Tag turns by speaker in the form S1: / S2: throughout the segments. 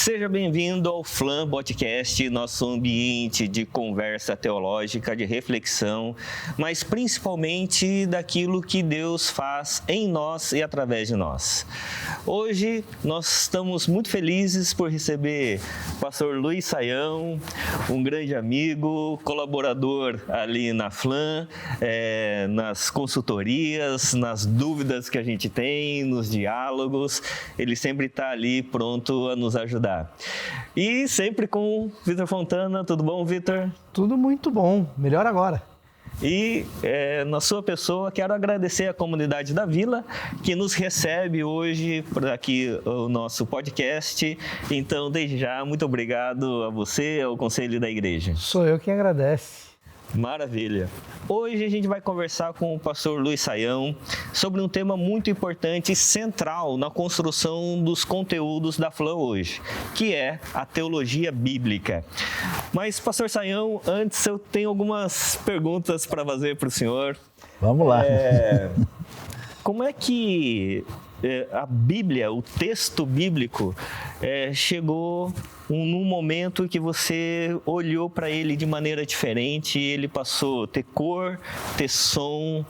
S1: Seja bem-vindo ao Flam Podcast, nosso ambiente de conversa teológica, de reflexão, mas principalmente daquilo que Deus faz em nós e através de nós. Hoje nós estamos muito felizes por receber o pastor Luiz Saião, um grande amigo, colaborador ali na Flam, nas consultorias, nas dúvidas que a gente tem, nos diálogos. Ele sempre está ali pronto a nos ajudar. E sempre com o Vitor Fontana. Tudo bom, Vitor?
S2: Tudo muito bom, melhor agora.
S1: E na sua pessoa, quero agradecer a comunidade da Vila, que nos recebe hoje por aqui o nosso podcast. Então, desde já, muito obrigado a você, ao Conselho da Igreja.
S2: Sou eu quem agradece.
S1: Maravilha. Hoje a gente vai conversar com o pastor Luiz Saião sobre um tema muito importante e central na construção dos conteúdos da Flam hoje, que é a teologia bíblica. Mas, pastor Saião, antes eu tenho algumas perguntas para fazer para o senhor.
S3: Vamos lá.
S1: Como é que a Bíblia, o texto bíblico, chegou num momento que você olhou para ele de maneira diferente e ele passou a ter cor, ter som,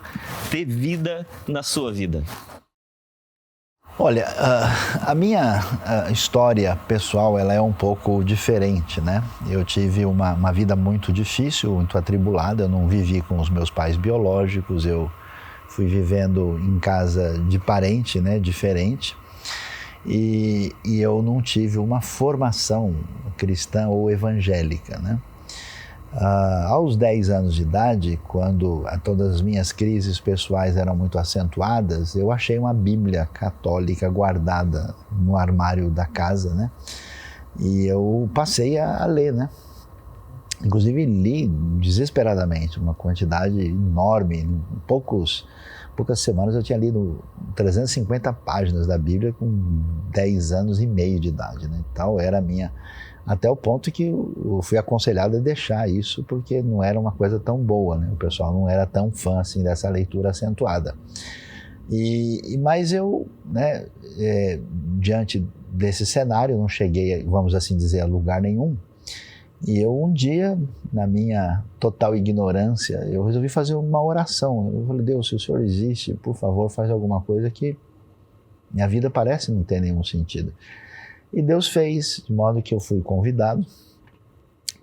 S1: ter vida na sua vida?
S3: Olha, a minha história pessoal, ela é um pouco diferente, né? Eu tive uma vida muito difícil, muito atribulada. Eu não vivi com os meus pais biológicos, eu fui vivendo em casa de parente, né, diferente, e eu não tive uma formação cristã ou evangélica, né? Aos 10 anos de idade, quando todas as minhas crises pessoais eram muito acentuadas, eu achei uma Bíblia católica guardada no armário da casa, né? E eu passei a ler, né? Inclusive li desesperadamente, uma quantidade enorme, em poucas semanas eu tinha lido 350 páginas da Bíblia com 10 anos e meio de idade, né? Então era a minha, até o ponto que eu fui aconselhado a deixar isso porque não era uma coisa tão boa, né? O pessoal não era tão fã assim dessa leitura acentuada. Mas eu, né, diante desse cenário, não cheguei, vamos assim dizer, a lugar nenhum. E eu um dia, na minha total ignorância, eu resolvi fazer uma oração. Eu falei, Deus, se o Senhor existe, por favor, faz alguma coisa que minha vida parece não ter nenhum sentido. E Deus fez, de modo que eu fui convidado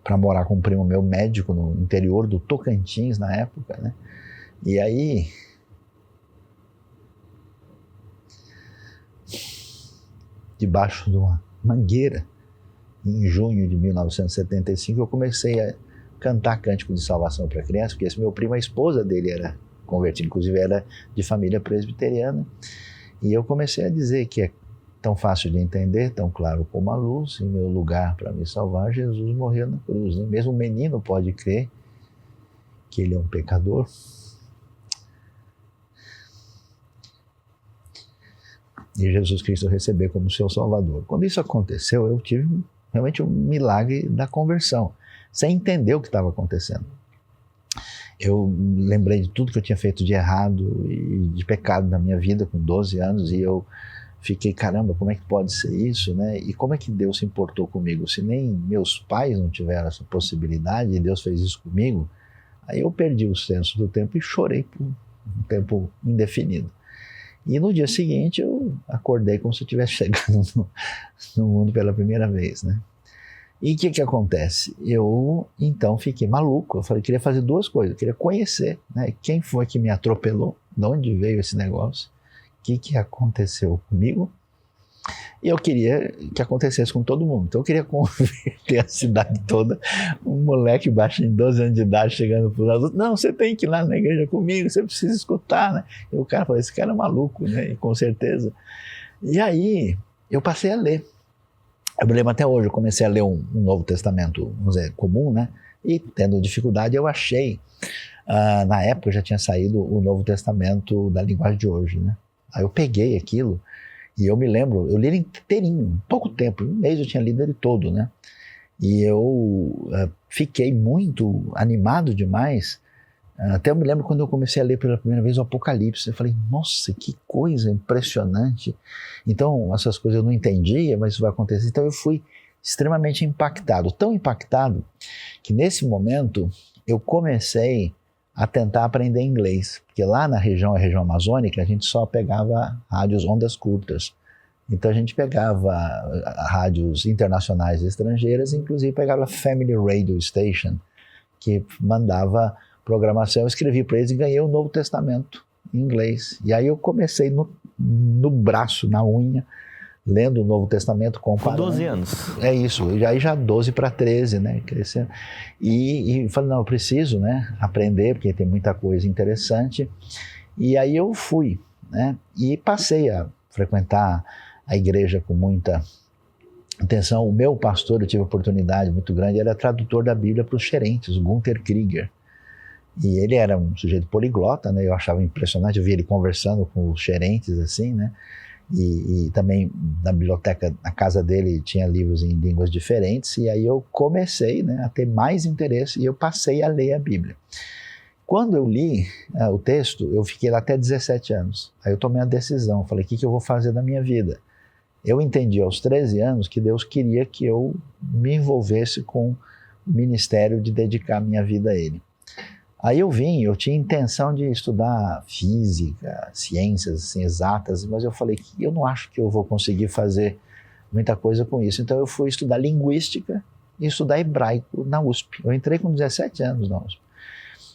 S3: para morar com um primo meu médico no interior do Tocantins, na época, né? E aí, debaixo de uma mangueira, em junho de 1975, eu comecei a cantar cântico de salvação para criança, porque esse meu primo, a esposa dele era convertida, inclusive era de família presbiteriana, e eu comecei a dizer que é tão fácil de entender, tão claro como a luz, em meu lugar para me salvar, Jesus morreu na cruz, né? Mesmo um menino pode crer que ele é um pecador. E Jesus Cristo receber como seu Salvador. Quando isso aconteceu, eu tive realmente um milagre da conversão, sem entender o que estava acontecendo. Eu lembrei de tudo que eu tinha feito de errado e de pecado na minha vida com 12 anos, e eu fiquei, caramba, como é que pode ser isso, né? E como é que Deus se importou comigo? Se nem meus pais não tiveram essa possibilidade e Deus fez isso comigo, aí eu perdi o senso do tempo e chorei por um tempo indefinido. E no dia seguinte eu acordei como se eu estivesse chegando no mundo pela primeira vez, né? E o que acontece? Eu então fiquei maluco, eu falei, queria fazer duas coisas, eu queria conhecer, né, quem foi que me atropelou, de onde veio esse negócio, o que aconteceu comigo, e eu queria que acontecesse com todo mundo. Então eu queria converter a cidade toda, um moleque baixinho, 12 anos de idade, chegando para os adultos, não, você tem que ir lá na igreja comigo, você precisa escutar, né? E o cara falou, esse cara é maluco, né? E com certeza. E aí eu passei a ler. Eu me lembro até hoje, eu comecei a ler um Novo Testamento, vamos dizer, comum, né? E tendo dificuldade, eu achei, na época já tinha saído o Novo Testamento da linguagem de hoje, né? Aí eu peguei aquilo, e eu me lembro, eu li ele inteirinho, pouco tempo, um mês eu tinha lido ele todo, né? E eu fiquei muito animado demais. Até eu me lembro quando eu comecei a ler pela primeira vez o Apocalipse, eu falei, nossa, que coisa impressionante. Então, essas coisas eu não entendia, mas isso vai acontecer. Então eu fui extremamente impactado, tão impactado que nesse momento eu comecei a tentar aprender inglês, porque lá na região, a região amazônica, a gente só pegava rádios ondas curtas. Então a gente pegava rádios internacionais e estrangeiras, inclusive pegava Family Radio Station, que mandava programação. Eu escrevi para eles e ganhei o Novo Testamento em inglês. E aí eu comecei no braço, na unha, lendo o Novo Testamento, comparando.
S1: Com 12 anos.
S3: É isso, aí já 12 para 13, né, crescendo. E falei, não, eu preciso, né, aprender, porque tem muita coisa interessante. E aí eu fui, né, e passei a frequentar a igreja com muita atenção. O meu pastor, eu tive uma oportunidade muito grande, era tradutor da Bíblia para os xerentes, o Gunther Krieger. E ele era um sujeito poliglota, né, eu achava impressionante, eu via ele conversando com os xerentes, assim, né, e também na biblioteca, na casa dele, tinha livros em línguas diferentes, e aí eu comecei, né, a ter mais interesse e eu passei a ler a Bíblia. Quando eu li o texto, eu fiquei lá até 17 anos. Aí eu tomei a decisão, falei, o que eu vou fazer da minha vida? Eu entendi aos 13 anos que Deus queria que eu me envolvesse com o ministério de dedicar a minha vida a Ele. Aí eu tinha intenção de estudar física, ciências assim, exatas, mas eu falei que eu não acho que eu vou conseguir fazer muita coisa com isso. Então eu fui estudar linguística e estudar hebraico na USP. Eu entrei com 17 anos na USP.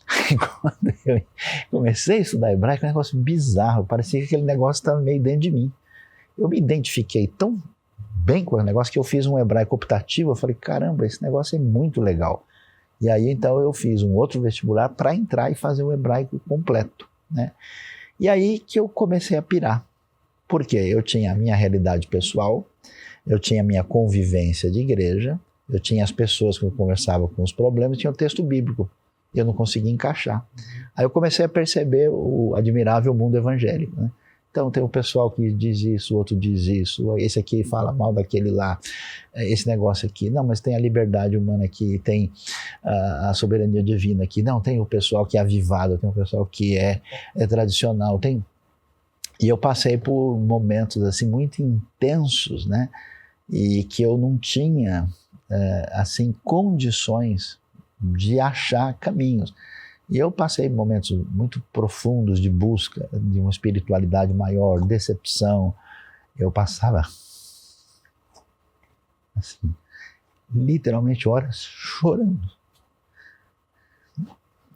S3: Aí quando eu comecei a estudar hebraico, um negócio bizarro, parecia que aquele negócio estava meio dentro de mim. Eu me identifiquei tão bem com o negócio que eu fiz um hebraico optativo, eu falei, caramba, esse negócio é muito legal. E aí, então, eu fiz um outro vestibular para entrar e fazer o hebraico completo, né? E aí que eu comecei a pirar. Por quê? Eu tinha a minha realidade pessoal, eu tinha a minha convivência de igreja, eu tinha as pessoas que eu conversava com os problemas, tinha o texto bíblico. E eu não conseguia encaixar. Aí eu comecei a perceber o admirável mundo evangélico, né? Então tem o pessoal que diz isso, o outro diz isso, esse aqui fala mal daquele lá, esse negócio aqui, não, mas tem a liberdade humana aqui, tem a soberania divina aqui, não, tem o pessoal que é avivado, tem o pessoal que é tradicional, tem... E eu passei por momentos assim muito intensos, né, e que eu não tinha assim condições de achar caminhos. E eu passei momentos muito profundos de busca de uma espiritualidade maior, decepção. Eu passava, assim, literalmente horas chorando.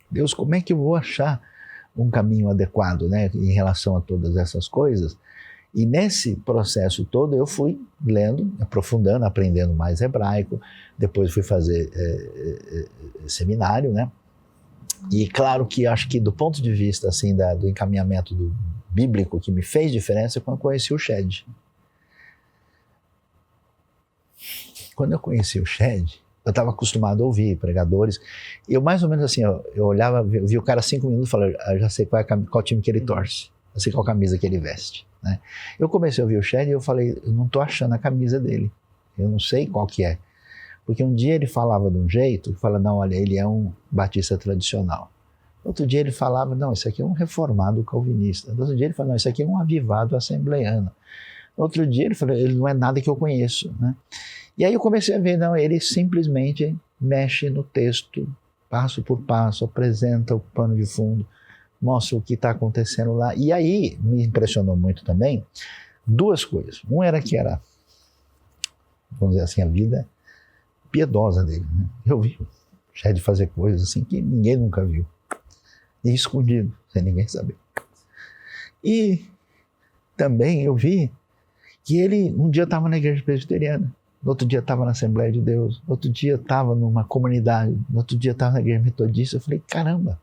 S3: Deus, como é que eu vou achar um caminho adequado, né, em relação a todas essas coisas? E nesse processo todo eu fui lendo, aprofundando, aprendendo mais hebraico. Depois fui fazer seminário, né? E claro que acho que do ponto de vista assim, do encaminhamento bíblico que me fez diferença quando eu conheci o Shed. Quando eu conheci o Shed, eu estava acostumado a ouvir pregadores. E eu mais ou menos assim, eu olhava, eu via o cara 5 minutos e falava, eu já sei qual time que ele torce, eu sei qual camisa que ele veste, né? Eu comecei a ouvir o Shed e eu falei, eu não estou achando a camisa dele, eu não sei qual que é. Porque um dia ele falava de um jeito, que fala, não, olha, ele é um batista tradicional. Outro dia ele falava, não, isso aqui é um reformado calvinista. Outro dia ele falava, não, isso aqui é um avivado assembleiano. Outro dia ele falou, ele não é nada que eu conheço, né? E aí eu comecei a ver, não, ele simplesmente mexe no texto, passo por passo, apresenta o pano de fundo, mostra o que está acontecendo lá. E aí me impressionou muito também 2 coisas. Um era que era, vamos dizer assim, a vida piedosa dele, né? Eu vi o Shed fazer coisas assim que ninguém nunca viu. E escondido, sem ninguém saber. E também eu vi que ele um dia estava na igreja presbiteriana, no outro dia estava na Assembleia de Deus, no outro dia estava numa comunidade, no outro dia estava na igreja metodista. Eu falei, caramba,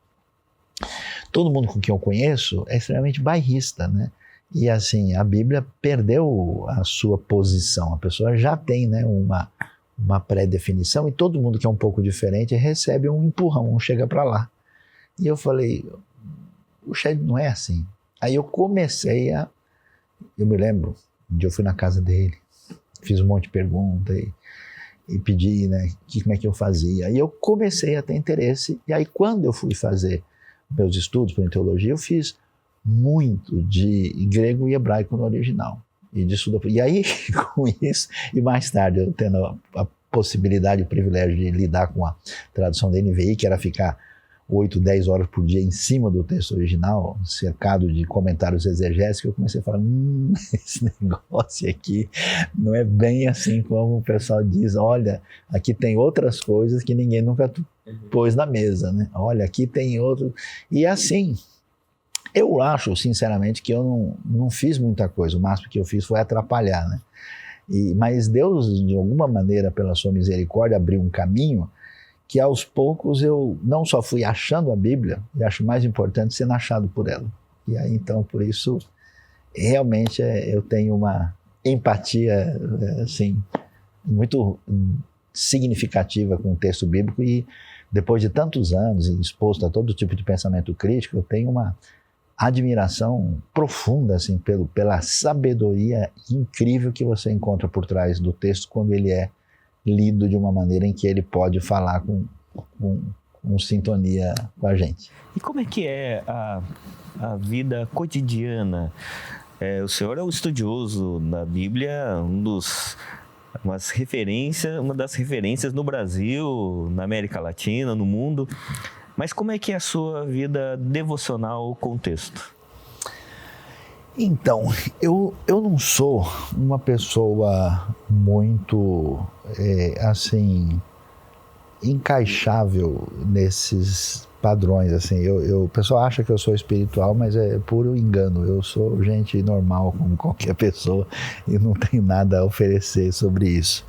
S3: todo mundo com quem eu conheço é extremamente bairrista, né? E assim, a Bíblia perdeu a sua posição, a pessoa já tem, né, uma pré-definição, e todo mundo que é um pouco diferente recebe um empurrão, chega para lá. E eu falei, o Shed não é assim. Aí eu comecei eu me lembro, um dia eu fui na casa dele, fiz um monte de perguntas e pedi, né, como é que eu fazia. Aí eu comecei a ter interesse, e aí quando eu fui fazer meus estudos para teologia, eu fiz muito de grego e hebraico no original. e disso. E aí, com isso, e mais tarde, eu tendo a possibilidade, o privilégio de lidar com a tradução da NVI, que era ficar 8, 10 horas por dia em cima do texto original, cercado de comentários exegéticos, eu comecei a falar, esse negócio aqui não é bem assim como o pessoal diz, olha, aqui tem outras coisas que ninguém nunca pôs na mesa, né? Olha, aqui tem outro... E assim, eu acho, sinceramente, que eu não fiz muita coisa, o máximo que eu fiz foi atrapalhar, né? Mas Deus, de alguma maneira, pela sua misericórdia, abriu um caminho que aos poucos eu não só fui achando a Bíblia, e acho mais importante sendo achado por ela. E aí, então, por isso, realmente eu tenho uma empatia, assim, muito significativa com o texto bíblico, e depois de tantos anos e exposto a todo tipo de pensamento crítico, eu tenho uma admiração profunda, assim, pela sabedoria incrível que você encontra por trás do texto quando ele é lido de uma maneira em que ele pode falar com sintonia com a gente.
S1: E como é que é a vida cotidiana? O senhor é um estudioso da Bíblia, uma das referências no Brasil, na América Latina, no mundo. Mas como é que é a sua vida devocional com o texto?
S3: Então, eu não sou uma pessoa muito, assim, encaixável nesses padrões, assim. O pessoal acha que eu sou espiritual, mas é puro engano. Eu sou gente normal, como qualquer pessoa, e não tenho nada a oferecer sobre isso.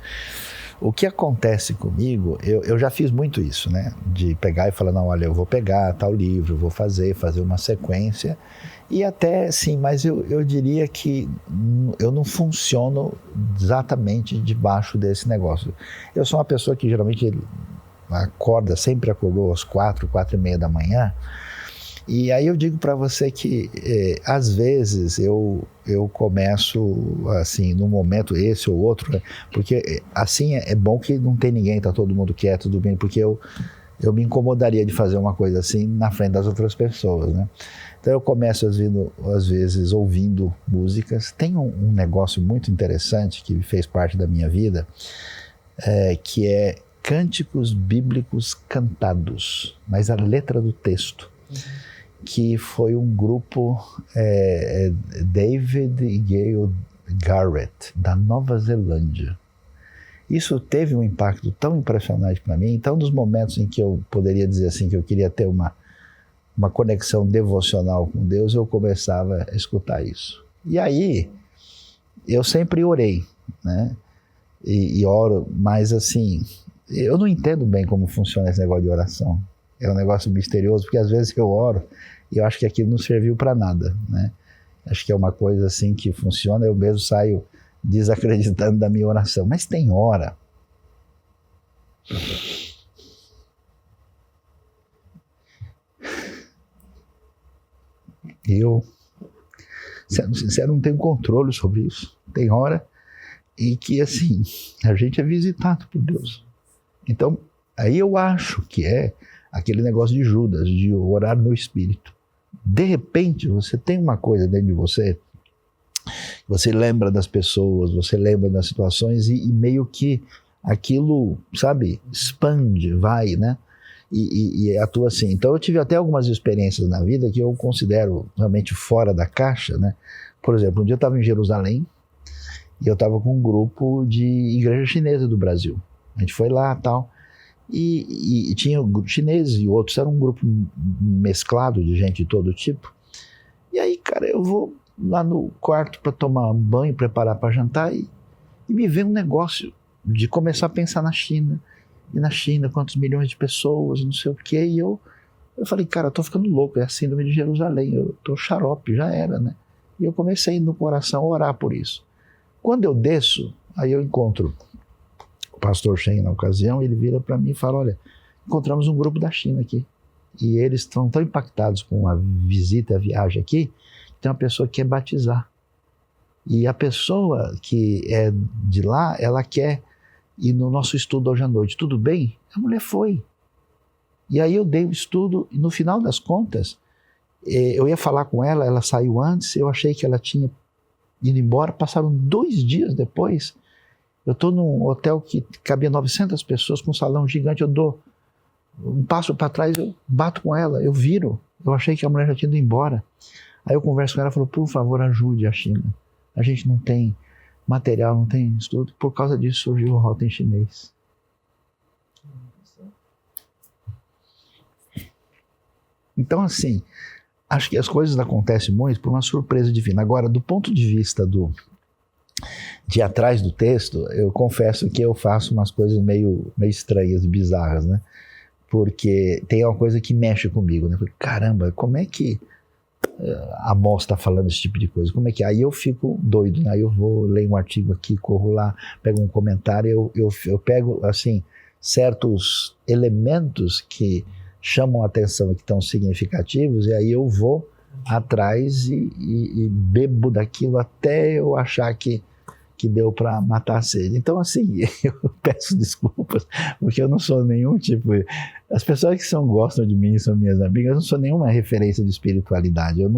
S3: O que acontece comigo, eu já fiz muito isso, né? De pegar e falar, não, olha, eu vou pegar tal livro, vou fazer uma sequência. E até, sim, mas eu diria que eu não funciono exatamente debaixo desse negócio. Eu sou uma pessoa que geralmente sempre acordou às 4h30 da manhã. E aí eu digo para você que, às vezes, eu começo, assim, num momento esse ou outro, né? Porque, assim, é bom que não tem ninguém, tá todo mundo quieto, dormindo, porque eu me incomodaria de fazer uma coisa assim na frente das outras pessoas, né? Então eu começo, às vezes, ouvindo músicas. Tem um negócio muito interessante que fez parte da minha vida, que é cânticos bíblicos cantados, mas a letra do texto. Que foi um grupo, David e Gail Garrett, da Nova Zelândia. Isso teve um impacto tão impressionante para mim. Então, nos momentos em que eu poderia dizer assim, que eu queria ter uma conexão devocional com Deus, eu começava a escutar isso. E aí, eu sempre orei, né? E oro, mas assim, eu não entendo bem como funciona esse negócio de oração. É um negócio misterioso, porque às vezes eu oro e eu acho que aquilo não serviu para nada, né? Acho que é uma coisa assim que funciona, eu mesmo saio desacreditando da minha oração. Mas tem hora eu não tenho controle sobre isso. Tem hora em que, assim, a gente é visitado por Deus. Então, aí eu acho que é aquele negócio de Judas, de orar no Espírito. De repente, você tem uma coisa dentro de você, você lembra das pessoas, você lembra das situações e meio que aquilo, sabe, expande, vai, né? E atua assim. Então eu tive até algumas experiências na vida que eu considero realmente fora da caixa, né? Por exemplo, um dia eu estava em Jerusalém e eu estava com um grupo de igreja chinesa do Brasil. A gente foi lá e tal, e tinha um grupo chinês e outros, era um grupo mesclado de gente de todo tipo. E aí, cara, eu vou lá no quarto para tomar um banho, preparar para jantar e me veio um negócio de começar a pensar na China. E na China, quantos milhões de pessoas, não sei o quê. E eu falei, cara, eu tô ficando louco, é a síndrome de Jerusalém, eu tô xarope, já era, né? E eu comecei no coração a orar por isso. Quando eu desço, aí eu encontro o pastor Shen na ocasião, ele vira para mim e fala, olha, encontramos um grupo da China aqui. E eles estão tão impactados com a visita, a viagem aqui, que tem uma pessoa que quer batizar. E a pessoa que é de lá, ela quer ir no nosso estudo hoje à noite. Tudo bem? A mulher foi. E aí eu dei o estudo, e no final das contas, eu ia falar com ela, ela saiu antes, eu achei que ela tinha indo embora, passaram 2 dias depois, eu estou num hotel que cabia 900 pessoas, com um salão gigante, eu dou um passo para trás, eu bato com ela, eu viro, eu achei que a mulher já tinha ido embora. Aí eu converso com ela e falo, por favor, ajude a China. A gente não tem material, não tem estudo. Por causa disso surgiu o Rota em Chinês. Então, assim, acho que as coisas acontecem muito por uma surpresa divina. Agora, do ponto de vista de atrás do texto, eu confesso que eu faço umas coisas meio estranhas e bizarras, né? Porque tem uma coisa que mexe comigo, né? Falei, caramba, como é que Amós está falando esse tipo de coisa? Como é que é? Aí eu fico doido, né? Aí eu vou ler um artigo aqui, corro lá, pego um comentário, eu pego, assim, certos elementos que chamam a atenção e que estão significativos, e aí eu vou atrás e bebo daquilo até eu achar que deu para matar a sede. Então, assim, eu peço desculpas, porque eu não sou nenhum tipo... As pessoas que gostam de mim, são minhas amigas, eu não sou nenhuma referência de espiritualidade. Eu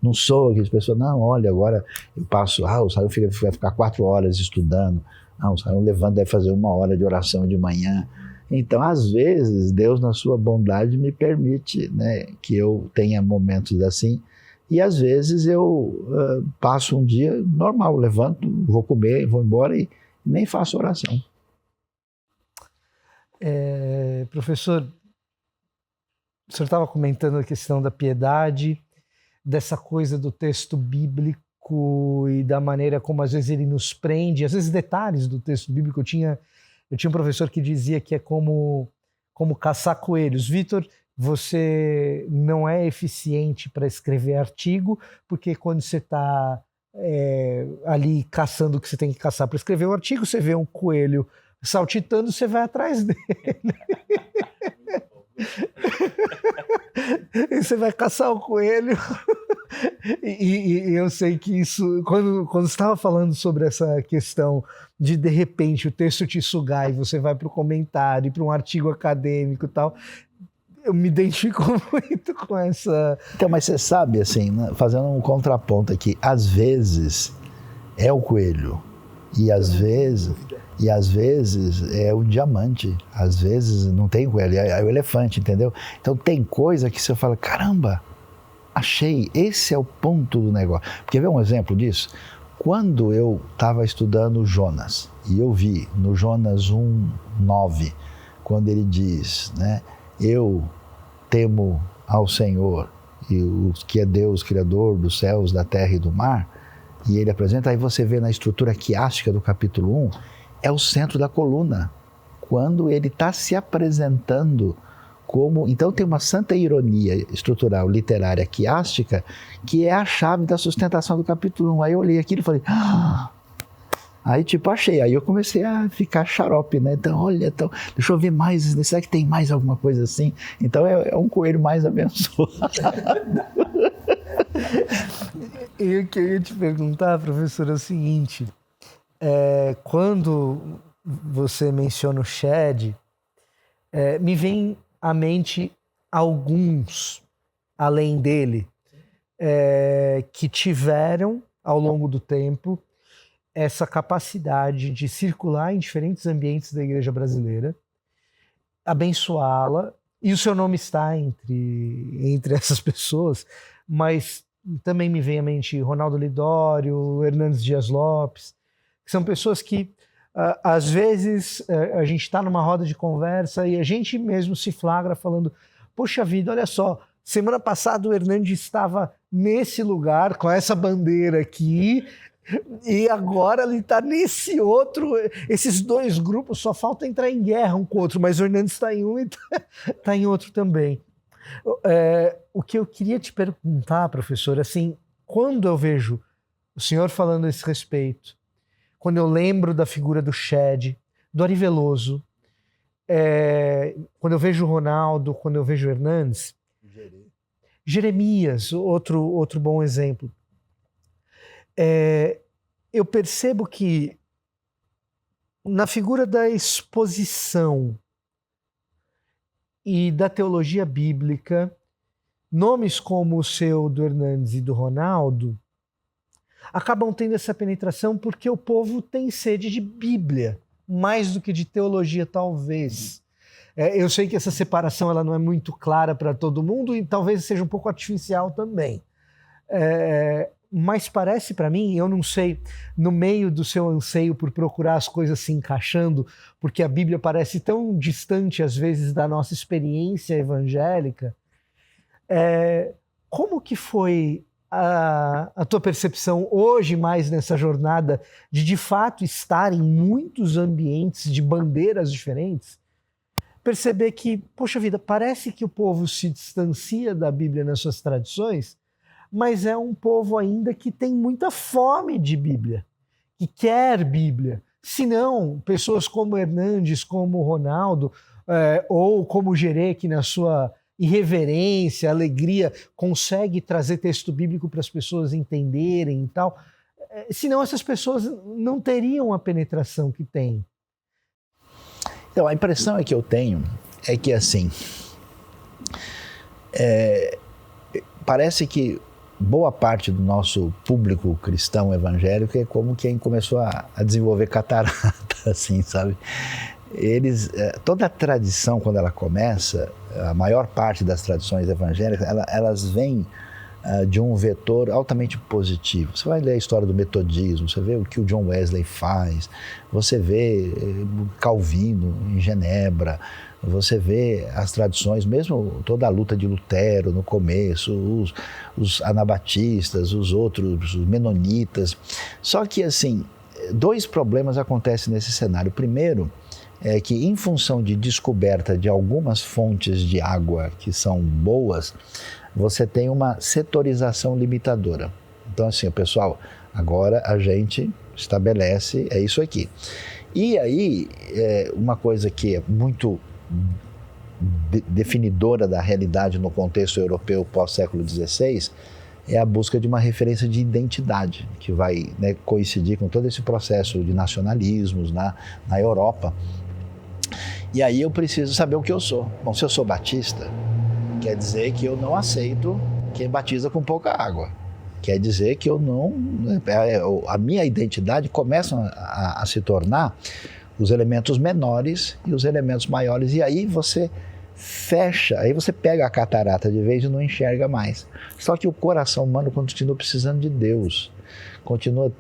S3: não sou aquelas pessoas, não, olha, agora eu passo... o Saião vai ficar 4 horas estudando. O Saião levanta, deve fazer 1 hora de oração de manhã. Então, às vezes, Deus, na sua bondade, me permite, né, que eu tenha momentos assim. E às vezes eu passo um dia normal, levanto, vou comer, vou embora e nem faço oração.
S2: Professor, o senhor estava comentando a questão da piedade, dessa coisa do texto bíblico e da maneira como às vezes ele nos prende, às vezes detalhes do texto bíblico. Eu tinha um professor que dizia que é como caçar coelhos. Vitor, você não é eficiente para escrever artigo, porque quando você está ali caçando o que você tem que caçar para escrever o artigo, você vê um coelho saltitando, você vai atrás dele. E você vai caçar o coelho. E eu sei que isso, quando você estava falando sobre essa questão de repente o texto te sugar e você vai para o comentário, para um artigo acadêmico e tal, eu me identifico muito com essa...
S3: Então, mas você sabe, assim, né, fazendo um contraponto aqui, às vezes é o coelho e às vezes é o diamante, às vezes não tem coelho, é o elefante, entendeu? Então tem coisa que você fala, caramba, achei, esse é o ponto do negócio. Quer ver um exemplo disso? Quando eu estava estudando Jonas, e eu vi no Jonas 1:9, quando ele diz, né, eu temo ao Senhor, e o que é Deus, Criador dos céus, da terra e do mar, e ele apresenta, aí você vê na estrutura quiástica do capítulo 1, é o centro da coluna, quando ele está se apresentando como... Então tem uma santa ironia estrutural, literária, quiástica, que é a chave da sustentação do capítulo 1. Aí eu olhei aquilo e falei... Aí tipo, achei. Aí eu comecei a ficar xarope, né? Então, olha, então, deixa eu ver mais, será que tem mais alguma coisa assim? Então é um coelho mais abençoado.
S2: E o que eu ia te perguntar, professor, é o seguinte... quando você menciona o Shed, me vem à mente alguns, além dele, que tiveram, ao longo do tempo, essa capacidade de circular em diferentes ambientes da igreja brasileira, abençoá-la, e o seu nome está entre essas pessoas, mas também me vem à mente Ronaldo Lidório, Hernandes Dias Lopes, que são pessoas que, às vezes, a gente está numa roda de conversa e a gente mesmo se flagra falando, poxa vida, olha só, semana passada o Hernandes estava nesse lugar, com essa bandeira aqui, e agora ele está nesse outro. Esses dois grupos só falta entrar em guerra um com o outro, mas o Hernandes está em um e está em outro também. O que eu queria te perguntar, professor, assim, quando eu vejo o senhor falando a esse respeito, quando eu lembro da figura do Shed, do Ari Veloso, quando eu vejo o Ronaldo, quando eu vejo o Hernandes, Jeremias, outro bom exemplo, eu percebo que na figura da exposição e da teologia bíblica, nomes como o seu, do Hernandes e do Ronaldo, acabam tendo essa penetração porque o povo tem sede de Bíblia, mais do que de teologia, talvez. Eu sei que essa separação ela não é muito clara para todo mundo e talvez seja um pouco artificial também. Mas parece para mim, eu não sei, no meio do seu anseio por procurar as coisas se encaixando, porque a Bíblia parece tão distante às vezes da nossa experiência evangélica, como que foi a tua percepção hoje mais nessa jornada de fato estar em muitos ambientes de bandeiras diferentes? Perceber que, poxa vida, parece que o povo se distancia da Bíblia nas suas tradições, mas é um povo ainda que tem muita fome de Bíblia, que quer Bíblia. Se não, pessoas como Hernandes, como Ronaldo, ou como Gerê, que na sua irreverência, alegria, consegue trazer texto bíblico para as pessoas entenderem e tal. Senão essas pessoas não teriam a penetração que têm.
S3: Então, a impressão que eu tenho é que, assim, parece que boa parte do nosso público cristão evangélico é como quem começou a desenvolver catarata, assim, sabe? Toda a tradição, quando ela começa, a maior parte das tradições evangélicas, elas vêm de um vetor altamente positivo. Você vai ler a história do metodismo, você vê o que o John Wesley faz, você vê Calvino em Genebra, você vê as tradições, mesmo toda a luta de Lutero no começo, os anabatistas, os outros, os menonitas. Só que, assim, dois problemas acontecem nesse cenário. O primeiro é que, em função de descoberta de algumas fontes de água que são boas, você tem uma setorização limitadora. Então, assim, pessoal, agora a gente estabelece, é isso aqui. E aí, uma coisa que é muito definidora da realidade no contexto europeu pós-século XVI é a busca de uma referência de identidade, que vai, né, coincidir com todo esse processo de nacionalismos na Europa. E aí eu preciso saber o que eu sou. Bom, se eu sou batista, quer dizer que eu não aceito quem batiza com pouca água. Quer dizer que eu não... A minha identidade começa a se tornar os elementos menores e os elementos maiores. E aí você fecha, aí você pega a catarata de vez e não enxerga mais. Só que o coração humano continua precisando de Deus, continua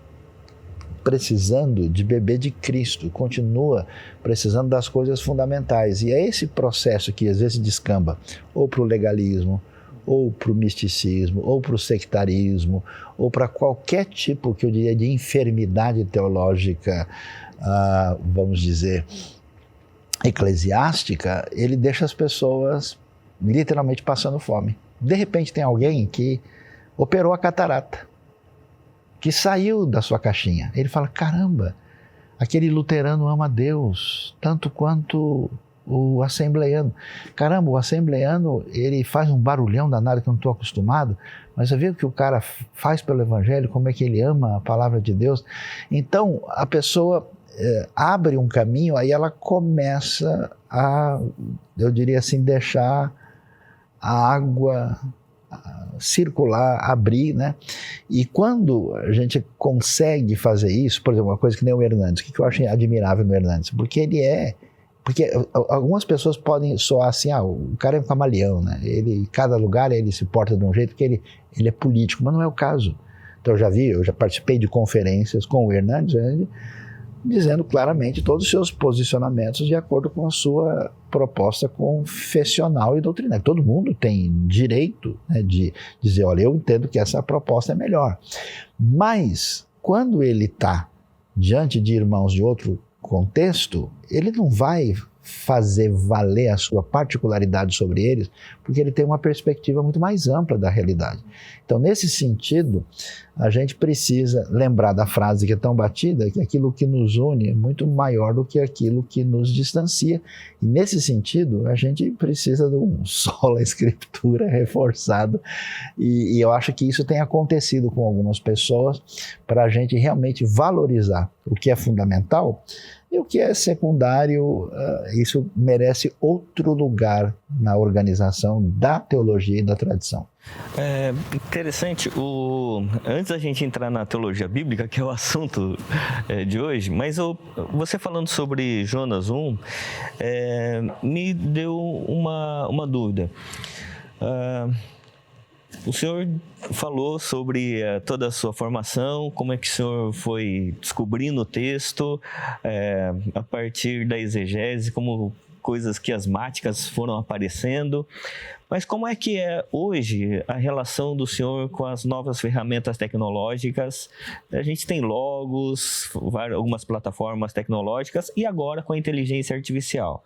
S3: precisando de beber de Cristo, continua precisando das coisas fundamentais. E é esse processo que às vezes descamba ou para o legalismo, ou para o misticismo, ou para o sectarismo, ou para qualquer tipo, que eu diria, de enfermidade teológica, vamos dizer, eclesiástica, ele deixa as pessoas literalmente passando fome. De repente tem alguém que operou a catarata, que saiu da sua caixinha. Ele fala, caramba, aquele luterano ama Deus tanto quanto o assembleiano. Caramba, o assembleiano, ele faz um barulhão danado que eu não estou acostumado, mas você vê o que o cara faz pelo evangelho, como é que ele ama a palavra de Deus. Então, a pessoa abre um caminho, aí ela começa a, eu diria assim, deixar a água circular, abrir, né? E quando a gente consegue fazer isso, por exemplo, uma coisa que nem o Hernandes, o que eu acho admirável no Hernandes, porque algumas pessoas podem soar assim, o cara é um camaleão, né? Em cada lugar ele se porta de um jeito porque ele é político, mas não é o caso. Então eu já participei de conferências com o Hernandes, dizendo claramente todos os seus posicionamentos de acordo com a sua proposta confessional e doutrinária. Todo mundo tem direito, né, de dizer, olha, eu entendo que essa proposta é melhor. Mas, quando ele está diante de irmãos de outro contexto, ele não vai fazer valer a sua particularidade sobre eles, porque ele tem uma perspectiva muito mais ampla da realidade. Então, nesse sentido, a gente precisa lembrar da frase que é tão batida, que aquilo que nos une é muito maior do que aquilo que nos distancia. E nesse sentido, a gente precisa de um sola escritura reforçado, e eu acho que isso tem acontecido com algumas pessoas, para a gente realmente valorizar o que é fundamental. E o que é secundário, isso merece outro lugar na organização da teologia e da tradição.
S1: É interessante, antes da gente entrar na teologia bíblica, que é o assunto de hoje, mas você falando sobre Jonas 1, me deu uma dúvida. O senhor falou sobre toda a sua formação, como é que o senhor foi descobrindo o texto a partir da exegese, como coisas quiasmáticas foram aparecendo. Mas como é que é hoje a relação do senhor com as novas ferramentas tecnológicas? A gente tem Logos, algumas plataformas tecnológicas e agora com a inteligência artificial.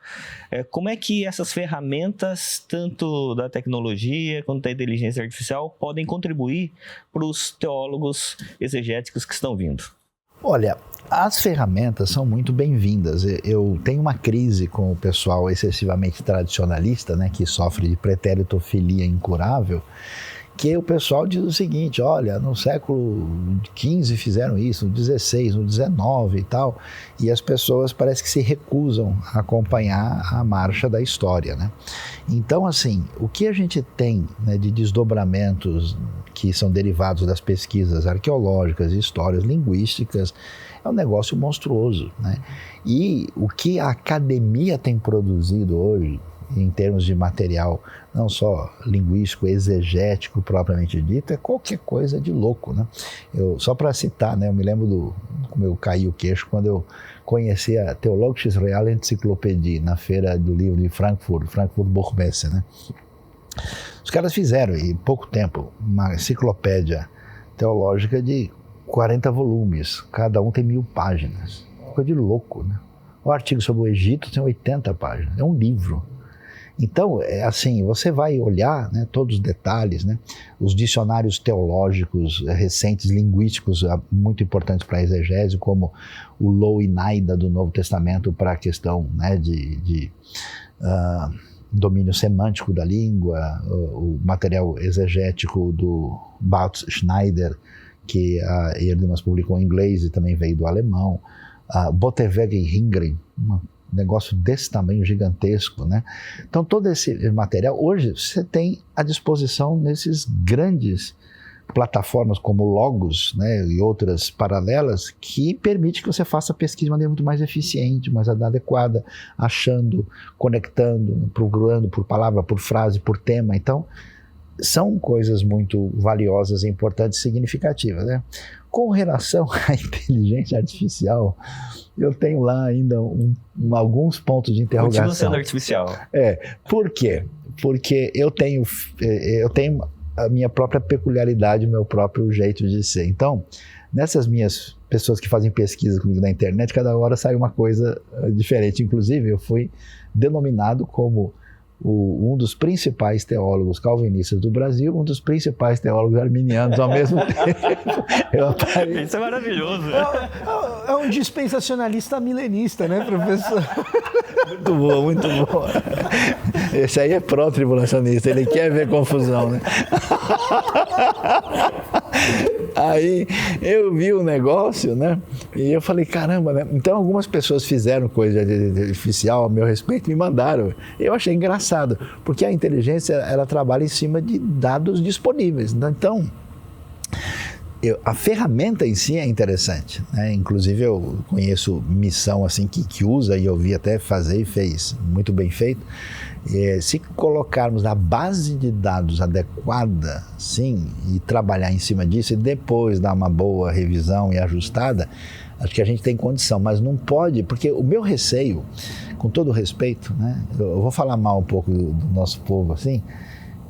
S1: Como é que essas ferramentas, tanto da tecnologia quanto da inteligência artificial, podem contribuir para os teólogos exegéticos que estão vindo?
S3: Olha, as ferramentas são muito bem-vindas. Eu tenho uma crise com o pessoal excessivamente tradicionalista, né, que sofre de pretéritofilia incurável, que o pessoal diz o seguinte: olha, no século XV fizeram isso, no XVI, no XIX e tal, e as pessoas parece que se recusam a acompanhar a marcha da história, né? Então, assim, o que a gente tem, né, de desdobramentos que são derivados das pesquisas arqueológicas, histórias linguísticas, é um negócio monstruoso, né? E o que a academia tem produzido hoje, em termos de material, não só linguístico, exegético propriamente dito, é qualquer coisa de louco, né? Só para citar, né, eu me lembro como eu caí o queixo quando eu conheci a Theologische Reale Enzyklopädie na feira do livro de Frankfurt Buchmesse, né? Os caras fizeram, em pouco tempo, uma enciclopédia teológica de 40 volumes, cada um tem 1000 páginas. Coisa de louco, né? O artigo sobre o Egito tem 80 páginas, é um livro. Então, assim, você vai olhar, né, todos os detalhes, né, os dicionários teológicos recentes, linguísticos, muito importantes para a exegese, como o Louw-Naida do Novo Testamento para a questão, né, de domínio semântico da língua, o material exegético do Bautz Schneider, que a Erdemas publicou em inglês e também veio do alemão, Boteweg e Hingren, um negócio desse tamanho gigantesco, né? Então todo esse material, hoje você tem à disposição nesses grandes plataformas como Logos, né, e outras paralelas, que permite que você faça a pesquisa de maneira muito mais eficiente, mais adequada, achando, conectando, procurando por palavra, por frase, por tema. Então, são coisas muito valiosas, importantes e significativas, né? Com relação à inteligência artificial, eu tenho lá ainda alguns pontos de interrogação.
S1: Continua sendo artificial.
S3: Por quê? Porque eu tenho a minha própria peculiaridade, o meu próprio jeito de ser. Então, nessas minhas pessoas que fazem pesquisa comigo na internet, cada hora sai uma coisa diferente. Inclusive, eu fui denominado como um dos principais teólogos calvinistas do Brasil, um dos principais teólogos arminianos ao mesmo tempo.
S1: Isso é maravilhoso.
S2: É um dispensacionalista milenista, né, professor?
S3: Muito bom, muito bom. Esse aí é pró-tribulacionista, ele quer ver confusão, né? Aí eu vi o negócio, né? E eu falei, caramba, né? Então algumas pessoas fizeram coisa artificial a meu respeito, me mandaram. Eu achei engraçado, porque a inteligência, ela trabalha em cima de dados disponíveis. Então, a ferramenta em si é interessante, né? Inclusive eu conheço missão assim que usa, e eu vi até fazer e fez muito bem feito. Se colocarmos na base de dados adequada, sim, e trabalhar em cima disso e depois dar uma boa revisão e ajustada, acho que a gente tem condição, mas não pode, porque o meu receio, com todo respeito, né, eu vou falar mal um pouco do nosso povo assim.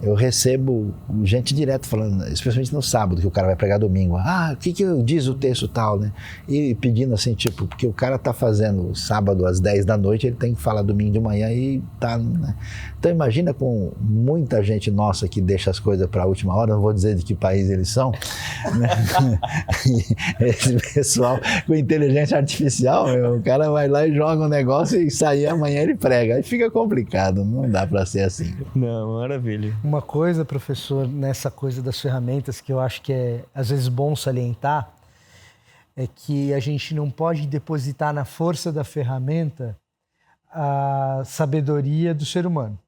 S3: Eu recebo gente direto falando, especialmente no sábado, que o cara vai pregar domingo. O que diz o texto tal, né? E pedindo assim, tipo, porque o cara tá fazendo sábado às 10 da noite, ele tem que falar domingo de manhã e tá, né? Então imagina com muita gente nossa que deixa as coisas para a última hora, não vou dizer de que país eles são, né? Esse pessoal com inteligência artificial, o cara vai lá e joga um negócio e sai amanhã ele prega. Aí fica complicado, não dá para ser assim.
S1: Não, maravilha.
S2: Uma coisa, professor, nessa coisa das ferramentas que eu acho que é às vezes bom salientar, é que a gente não pode depositar na força da ferramenta a sabedoria do ser humano.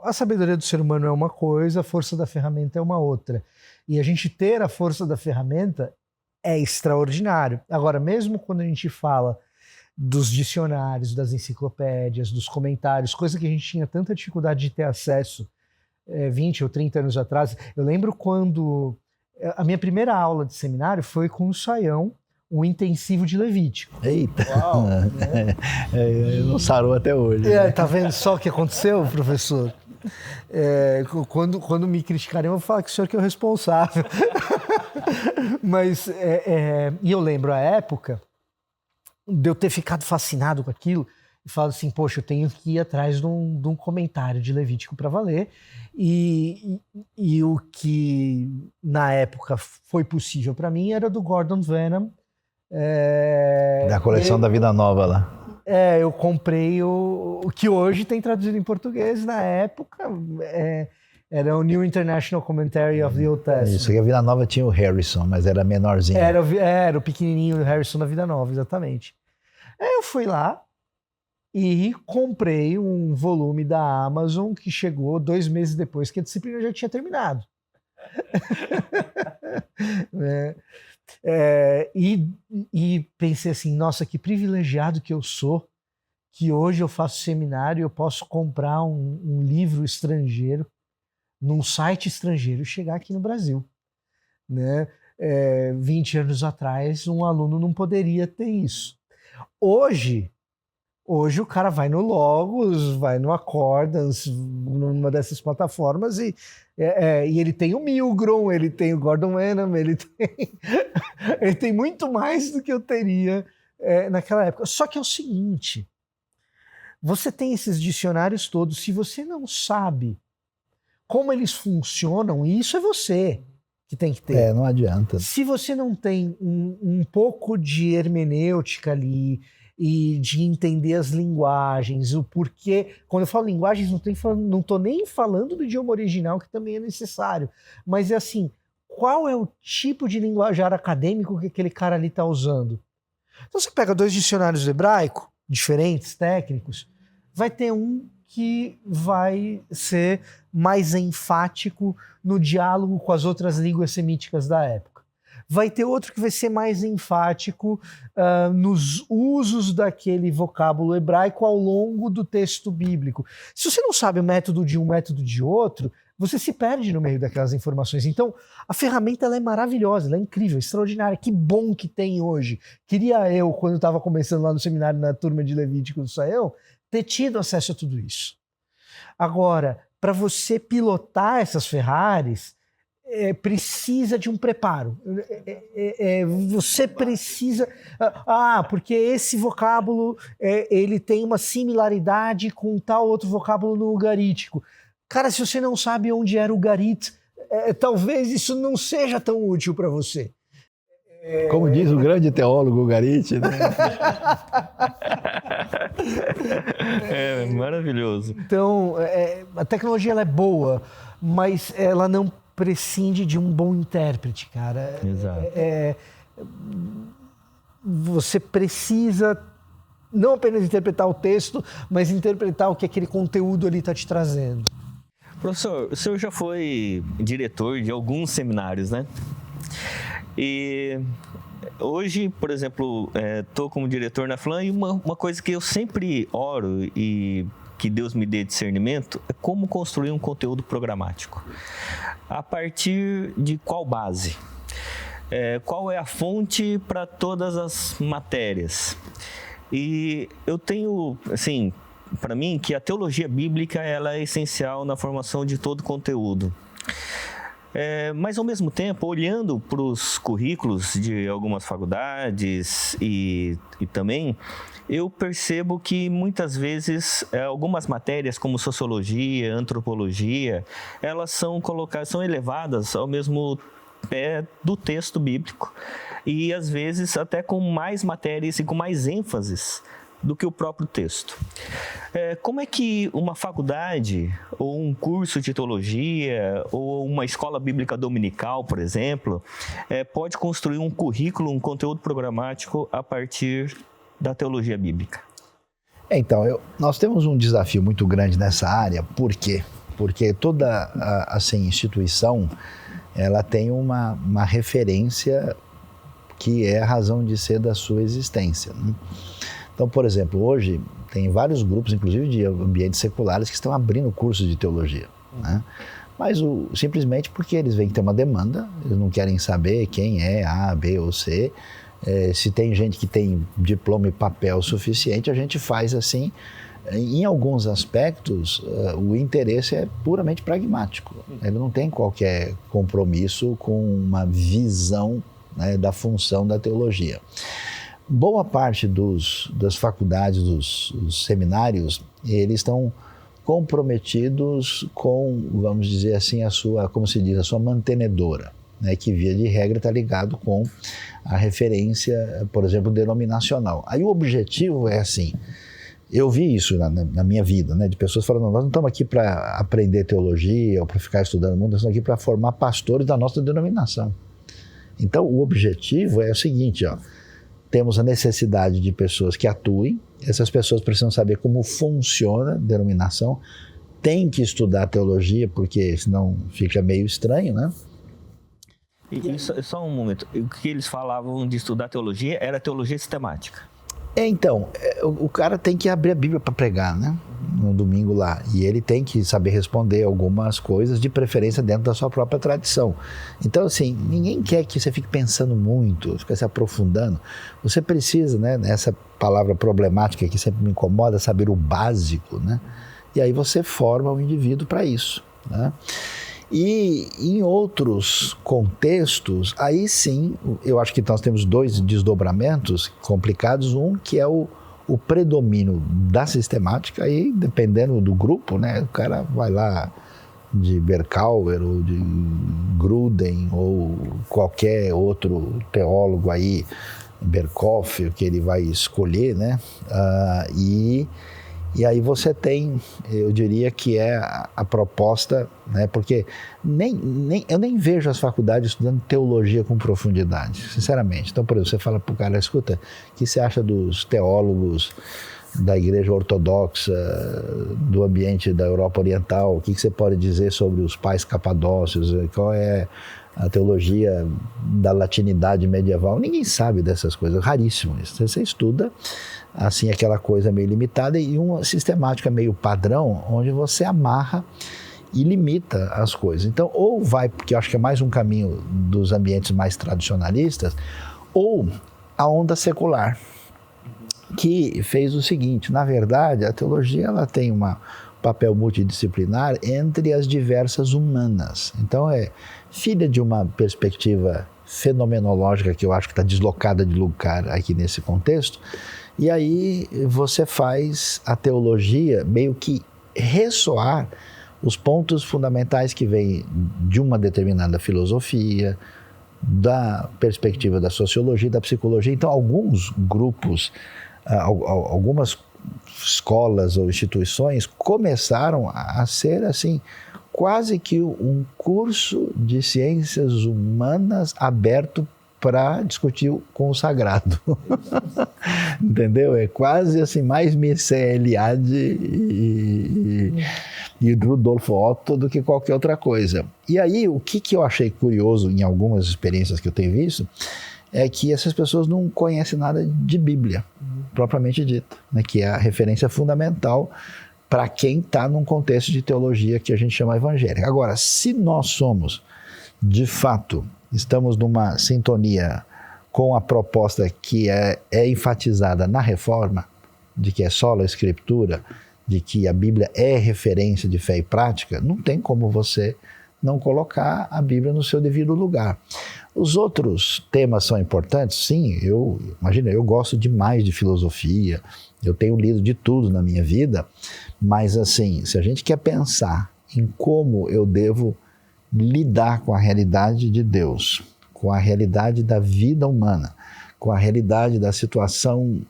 S2: A sabedoria do ser humano é uma coisa, a força da ferramenta é uma outra. E a gente ter a força da ferramenta é extraordinário. Agora, mesmo quando a gente fala dos dicionários, das enciclopédias, dos comentários, coisa que a gente tinha tanta dificuldade de ter acesso 20 ou 30 anos atrás. Eu lembro quando a minha primeira aula de seminário foi com o Saião, um intensivo de Levítico.
S3: Eita!
S2: Uau, né?
S3: Não sarou até hoje.
S2: Tá vendo só o que aconteceu, professor? Quando me criticarem, eu vou falar que o senhor que é o responsável. Mas, e eu lembro a época de eu ter ficado fascinado com aquilo e falado assim, poxa, eu tenho que ir atrás de um comentário de Levítico para valer. E o que na época foi possível para mim era do Gordon Wenham.
S3: Da coleção da Vida Nova lá.
S2: Eu comprei o que hoje tem traduzido em português. Na época era o New International Commentary of the Old Testament.
S3: Isso, que a Vida Nova tinha o Harrison, mas era menorzinho.
S2: Era o pequenininho Harrison da Vida Nova, exatamente. Aí eu fui lá e comprei um volume da Amazon que chegou 2 meses depois que a disciplina já tinha terminado. E pensei assim, nossa, que privilegiado que eu sou, que hoje eu faço seminário e eu posso comprar um livro estrangeiro num site estrangeiro e chegar aqui no Brasil, né? 20 anos atrás um aluno não poderia ter isso. Hoje o cara vai no Logos, vai no Accordance, numa dessas plataformas e ele tem o Milgrom, ele tem o Gordon Wenham, ele tem muito mais do que eu teria naquela época. Só que é o seguinte, você tem esses dicionários todos, se você não sabe como eles funcionam, isso é você que tem que ter.
S3: Não adianta.
S2: Se você não tem um pouco de hermenêutica ali e de entender as linguagens, o porquê. Quando eu falo linguagens, não estou nem falando do idioma original, que também é necessário. Mas é assim, qual é o tipo de linguajar acadêmico que aquele cara ali está usando? Então você pega 2 dicionários do hebraico, diferentes, técnicos, vai ter um que vai ser mais enfático no diálogo com as outras línguas semíticas da época. Vai ter outro que vai ser mais enfático nos usos daquele vocábulo hebraico ao longo do texto bíblico. Se você não sabe o método de um, método de outro, você se perde no meio daquelas informações. Então, a ferramenta ela é maravilhosa, ela é incrível, extraordinária. Que bom que tem hoje. Queria eu, quando estava começando lá no seminário, na turma de Levítico do Saião, ter tido acesso a tudo isso. Agora, para você pilotar essas Ferraris, precisa de um preparo. Você precisa... porque esse vocábulo ele tem uma similaridade com tal outro vocábulo no ugarítico. Cara, se você não sabe onde era o ugarit, talvez isso não seja tão útil para você.
S3: Como diz o grande teólogo Ugarit, né?
S1: Maravilhoso.
S2: Então, a tecnologia ela é boa, mas ela não prescinde de um bom intérprete, cara.
S1: Exato.
S2: Você precisa não apenas interpretar o texto, mas interpretar o que aquele conteúdo ali está te trazendo.
S1: Professor, o senhor já foi diretor de alguns seminários, né? E hoje, por exemplo, estou como diretor na FLAM e uma coisa que eu sempre oro e que Deus me dê discernimento é como construir um conteúdo programático. A partir de qual base? Qual é a fonte para todas as matérias? E eu tenho, assim, para mim, que a teologia bíblica ela é essencial na formação de todo conteúdo. Mas, ao mesmo tempo, olhando para os currículos de algumas faculdades e também, eu percebo que, muitas vezes, algumas matérias como sociologia, antropologia, elas são elevadas ao mesmo pé do texto bíblico e, às vezes, até com mais matérias e com mais ênfases do que o próprio texto. Como é que uma faculdade, ou um curso de teologia, ou uma escola bíblica dominical, por exemplo, pode construir um currículo, um conteúdo programático a partir da teologia bíblica?
S3: Então, nós temos um desafio muito grande nessa área. Por quê? Porque toda assim, instituição, ela tem uma referência que é a razão de ser da sua existência, né? Então, por exemplo, hoje tem vários grupos, inclusive de ambientes seculares, que estão abrindo cursos de teologia, né? Mas simplesmente porque eles veem que tem uma demanda, eles não querem saber quem é A, B ou C. Se tem gente que tem diploma e papel suficiente, a gente faz assim. Em alguns aspectos, o interesse é puramente pragmático. Ele não tem qualquer compromisso com uma visão, né, da função da teologia. Boa parte das faculdades, dos seminários, eles estão comprometidos com, vamos dizer assim, a sua mantenedora, né, que via de regra está ligado com a referência, por exemplo, denominacional. Aí o objetivo é assim, eu vi isso na minha vida, né, de pessoas falando, nós não estamos aqui para aprender teologia ou para ficar estudando o mundo, nós estamos aqui para formar pastores da nossa denominação. Então o objetivo é o seguinte, temos a necessidade de pessoas que atuem, essas pessoas precisam saber como funciona a denominação, tem que estudar teologia, porque senão fica meio estranho, né?
S1: E só um momento, o que eles falavam de estudar teologia era teologia sistemática.
S3: Então, o cara tem que abrir a Bíblia para pregar, né? No domingo lá. E ele tem que saber responder algumas coisas, de preferência dentro da sua própria tradição. Então, assim, ninguém quer que você fique pensando muito, fique se aprofundando. Você precisa, né, nessa palavra problemática que sempre me incomoda, saber o básico, né? E aí você forma o indivíduo para isso, né? E em outros contextos, aí sim, eu acho que nós temos dois desdobramentos complicados. Um que é o predomínio da sistemática, aí dependendo do grupo, né, o cara vai lá de Berkouwer ou de Gruden ou qualquer outro teólogo aí, Berkhof, que ele vai escolher, né, e aí você tem, eu diria que é a proposta, né, porque eu nem vejo as faculdades estudando teologia com profundidade, sinceramente. Então, por exemplo, você fala para o cara, escuta, o que você acha dos teólogos da igreja ortodoxa, do ambiente da Europa Oriental? O que você pode dizer sobre os pais capadócios? Qual é a teologia da latinidade medieval? Ninguém sabe dessas coisas, raríssimo isso. Você estuda assim, aquela coisa meio limitada e uma sistemática meio padrão, onde você amarra e limita as coisas. Então, ou vai, porque eu acho que é mais um caminho dos ambientes mais tradicionalistas, ou a onda secular, que fez o seguinte, na verdade, a teologia ela tem um papel multidisciplinar entre as diversas humanas. Então, é filha de uma perspectiva fenomenológica que eu acho que está deslocada de lugar aqui nesse contexto. E aí você faz a teologia meio que ressoar os pontos fundamentais que vêm de uma determinada filosofia, da perspectiva da sociologia, da psicologia. Então, alguns grupos, algumas escolas ou instituições começaram a ser assim, quase que um curso de ciências humanas aberto para discutir com o sagrado. Entendeu? É quase assim, mais Mircea Eliade e Rudolf Otto do que qualquer outra coisa. E aí, o que eu achei curioso em algumas experiências que eu tenho visto, é que essas pessoas não conhecem nada de Bíblia, propriamente dita, né, que é a referência fundamental para quem está num contexto de teologia que a gente chama evangélica. Agora, se nós somos, de fato, estamos numa sintonia com a proposta que é enfatizada na Reforma, de que é sola Escritura, de que a Bíblia é referência de fé e prática, não tem como você não colocar a Bíblia no seu devido lugar. Os outros temas são importantes? Sim, eu gosto demais de filosofia, eu tenho lido de tudo na minha vida, mas assim, se a gente quer pensar em como eu devo lidar com a realidade de Deus, com a realidade da vida humana, com a realidade da situação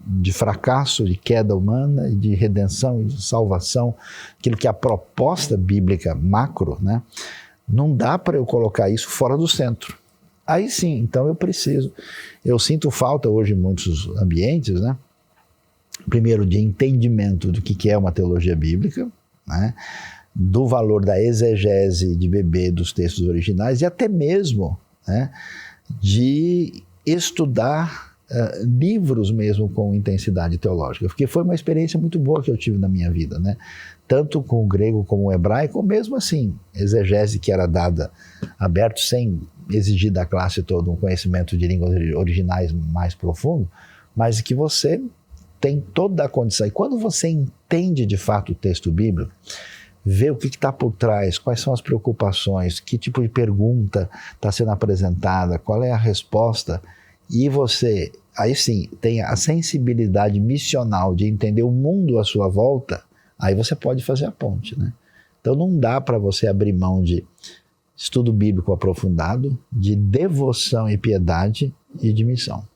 S3: de fracasso, de queda humana, e de redenção e de salvação, aquilo que é a proposta bíblica macro, né? Não dá para eu colocar isso fora do centro. Aí sim, então eu sinto falta hoje em muitos ambientes, né? primeiro, de entendimento do que é uma teologia bíblica, né? Do valor da exegese de beber dos textos originais e até mesmo, né, de estudar livros mesmo com intensidade teológica, porque foi uma experiência muito boa que eu tive na minha vida, né? Tanto com o grego como o hebraico, mesmo assim, exegese que era dada aberto, sem exigir da classe todo um conhecimento de línguas originais mais profundo, mas que você tem toda a condição. E quando você entende de fato o texto bíblico, vê o que está por trás, quais são as preocupações, que tipo de pergunta está sendo apresentada, qual é a resposta, e você, aí sim, tem a sensibilidade missional de entender o mundo à sua volta, aí você pode fazer a ponte, né? Então não dá para você abrir mão de estudo bíblico aprofundado, de devoção e piedade e de missão.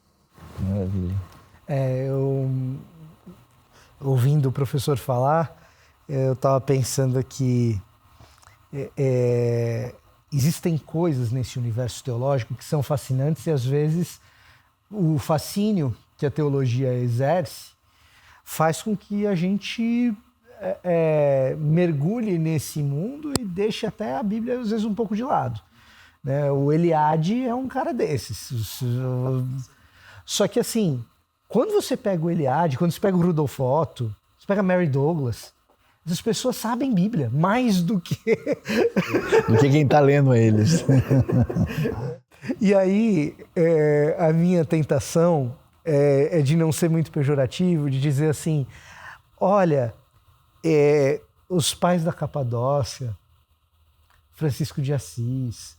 S1: Maravilha.
S2: Ouvindo o professor falar, eu estava pensando que existem coisas nesse universo teológico que são fascinantes e às vezes o fascínio que a teologia exerce faz com que a gente mergulhe nesse mundo e deixe até a Bíblia às vezes um pouco de lado, né? O Eliade é um cara desses. Só que assim, quando você pega o Eliade, quando você pega o Rudolf Otto, você pega Mary Douglas, as pessoas sabem Bíblia mais do que
S3: quem está lendo eles.
S2: E aí, a minha tentação é de não ser muito pejorativo, de dizer assim, olha, os pais da Capadócia, Francisco de Assis,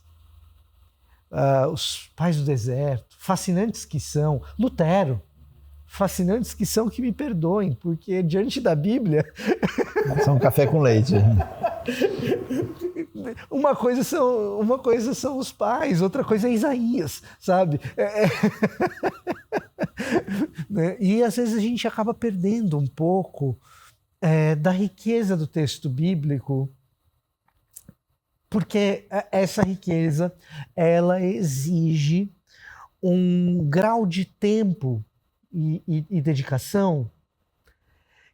S2: os pais do deserto, fascinantes que são, Lutero, fascinantes que são, que me perdoem, porque diante da Bíblia...
S3: São café com leite.
S2: Uma coisa são os pais, outra coisa é Isaías, sabe? E às vezes a gente acaba perdendo um pouco da riqueza do texto bíblico, porque essa riqueza, ela exige um grau de tempo e dedicação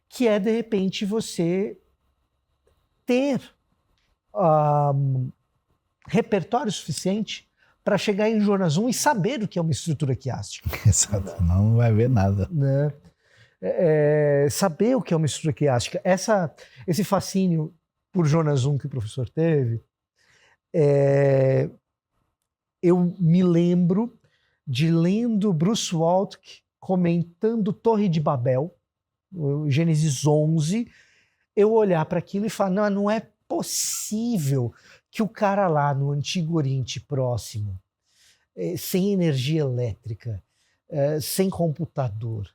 S2: que é, de repente, você ter repertório suficiente para chegar em Jonas 1 e saber o que é uma estrutura quiástica.
S3: Exato, não vai ver nada.
S2: Né? Saber o que é uma estrutura quiástica. Esse fascínio por Jonas 1 que o professor teve, eu me lembro de lendo Bruce Waltke comentando Torre de Babel, Gênesis 11, eu olhar para aquilo e falar, não é possível que o cara lá no Antigo Oriente Próximo, sem energia elétrica, sem computador,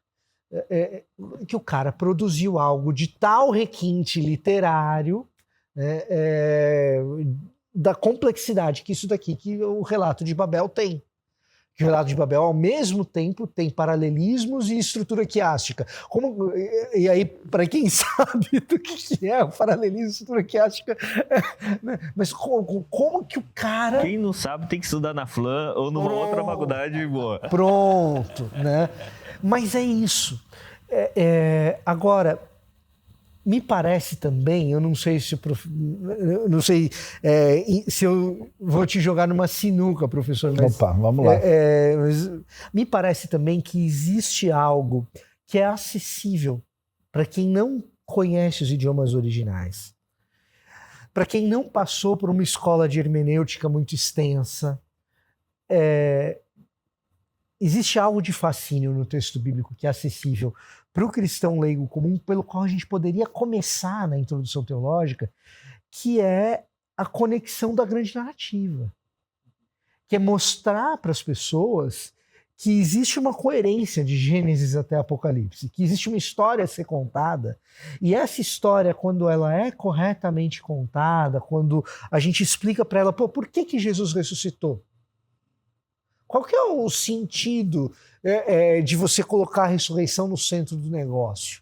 S2: que o cara produziu algo de tal requinte literário, da complexidade que isso daqui, que o relato de Babel tem. Que o relato de Babel, ao mesmo tempo, tem paralelismos e estrutura quiástica. E aí, para quem sabe do que é o paralelismo e estrutura quiástica, mas como que o cara...
S1: Quem não sabe tem que estudar na FLAM ou numa outra faculdade boa.
S2: Pronto, né? Mas é isso. Agora, me parece também, eu não sei se se eu vou te jogar numa sinuca, professor. Mas,
S3: opa, vamos lá.
S2: Mas me parece também que existe algo que é acessível para quem não conhece os idiomas originais, para quem não passou por uma escola de hermenêutica muito extensa. Existe algo de fascínio no texto bíblico que é acessível para o cristão leigo comum, pelo qual a gente poderia começar na introdução teológica, que é a conexão da grande narrativa, que é mostrar para as pessoas que existe uma coerência de Gênesis até Apocalipse, que existe uma história a ser contada, e essa história, quando ela é corretamente contada, quando a gente explica para ela, por que Jesus ressuscitou? Qual que é o sentido de você colocar a ressurreição no centro do negócio?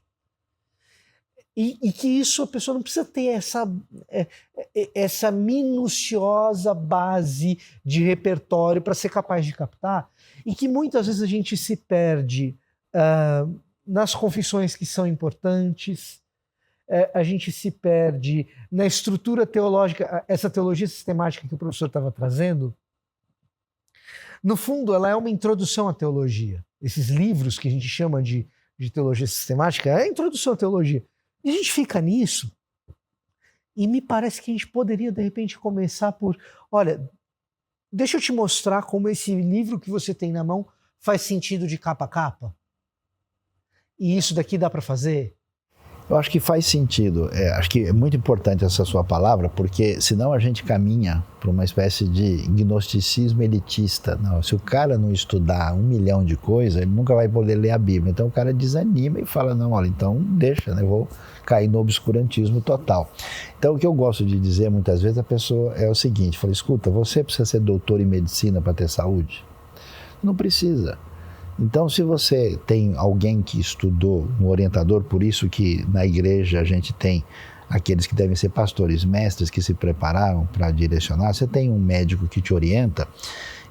S2: E que isso a pessoa não precisa ter essa minuciosa base de repertório para ser capaz de captar, e que muitas vezes a gente se perde nas confissões que são importantes, a gente se perde na estrutura teológica. Essa teologia sistemática que o professor estava trazendo, no fundo, ela é uma introdução à teologia. Esses livros que a gente chama de teologia sistemática é a introdução à teologia. E a gente fica nisso, e me parece que a gente poderia, de repente, começar por, olha, deixa eu te mostrar como esse livro que você tem na mão faz sentido de capa a capa. E isso daqui dá para fazer?
S3: Eu acho que faz sentido. Acho que é muito importante essa sua palavra, porque senão a gente caminha para uma espécie de gnosticismo elitista. Não, se o cara não estudar 1 milhão de coisas, ele nunca vai poder ler a Bíblia. Então o cara desanima e fala, não, olha, então deixa, né? Eu vou cair no obscurantismo total. Então o que eu gosto de dizer muitas vezes a pessoa é o seguinte, fala, escuta, você precisa ser doutor em medicina para ter saúde? Não precisa. Então, se você tem alguém que estudou, um orientador, por isso que na igreja a gente tem aqueles que devem ser pastores, mestres que se prepararam para direcionar, você tem um médico que te orienta,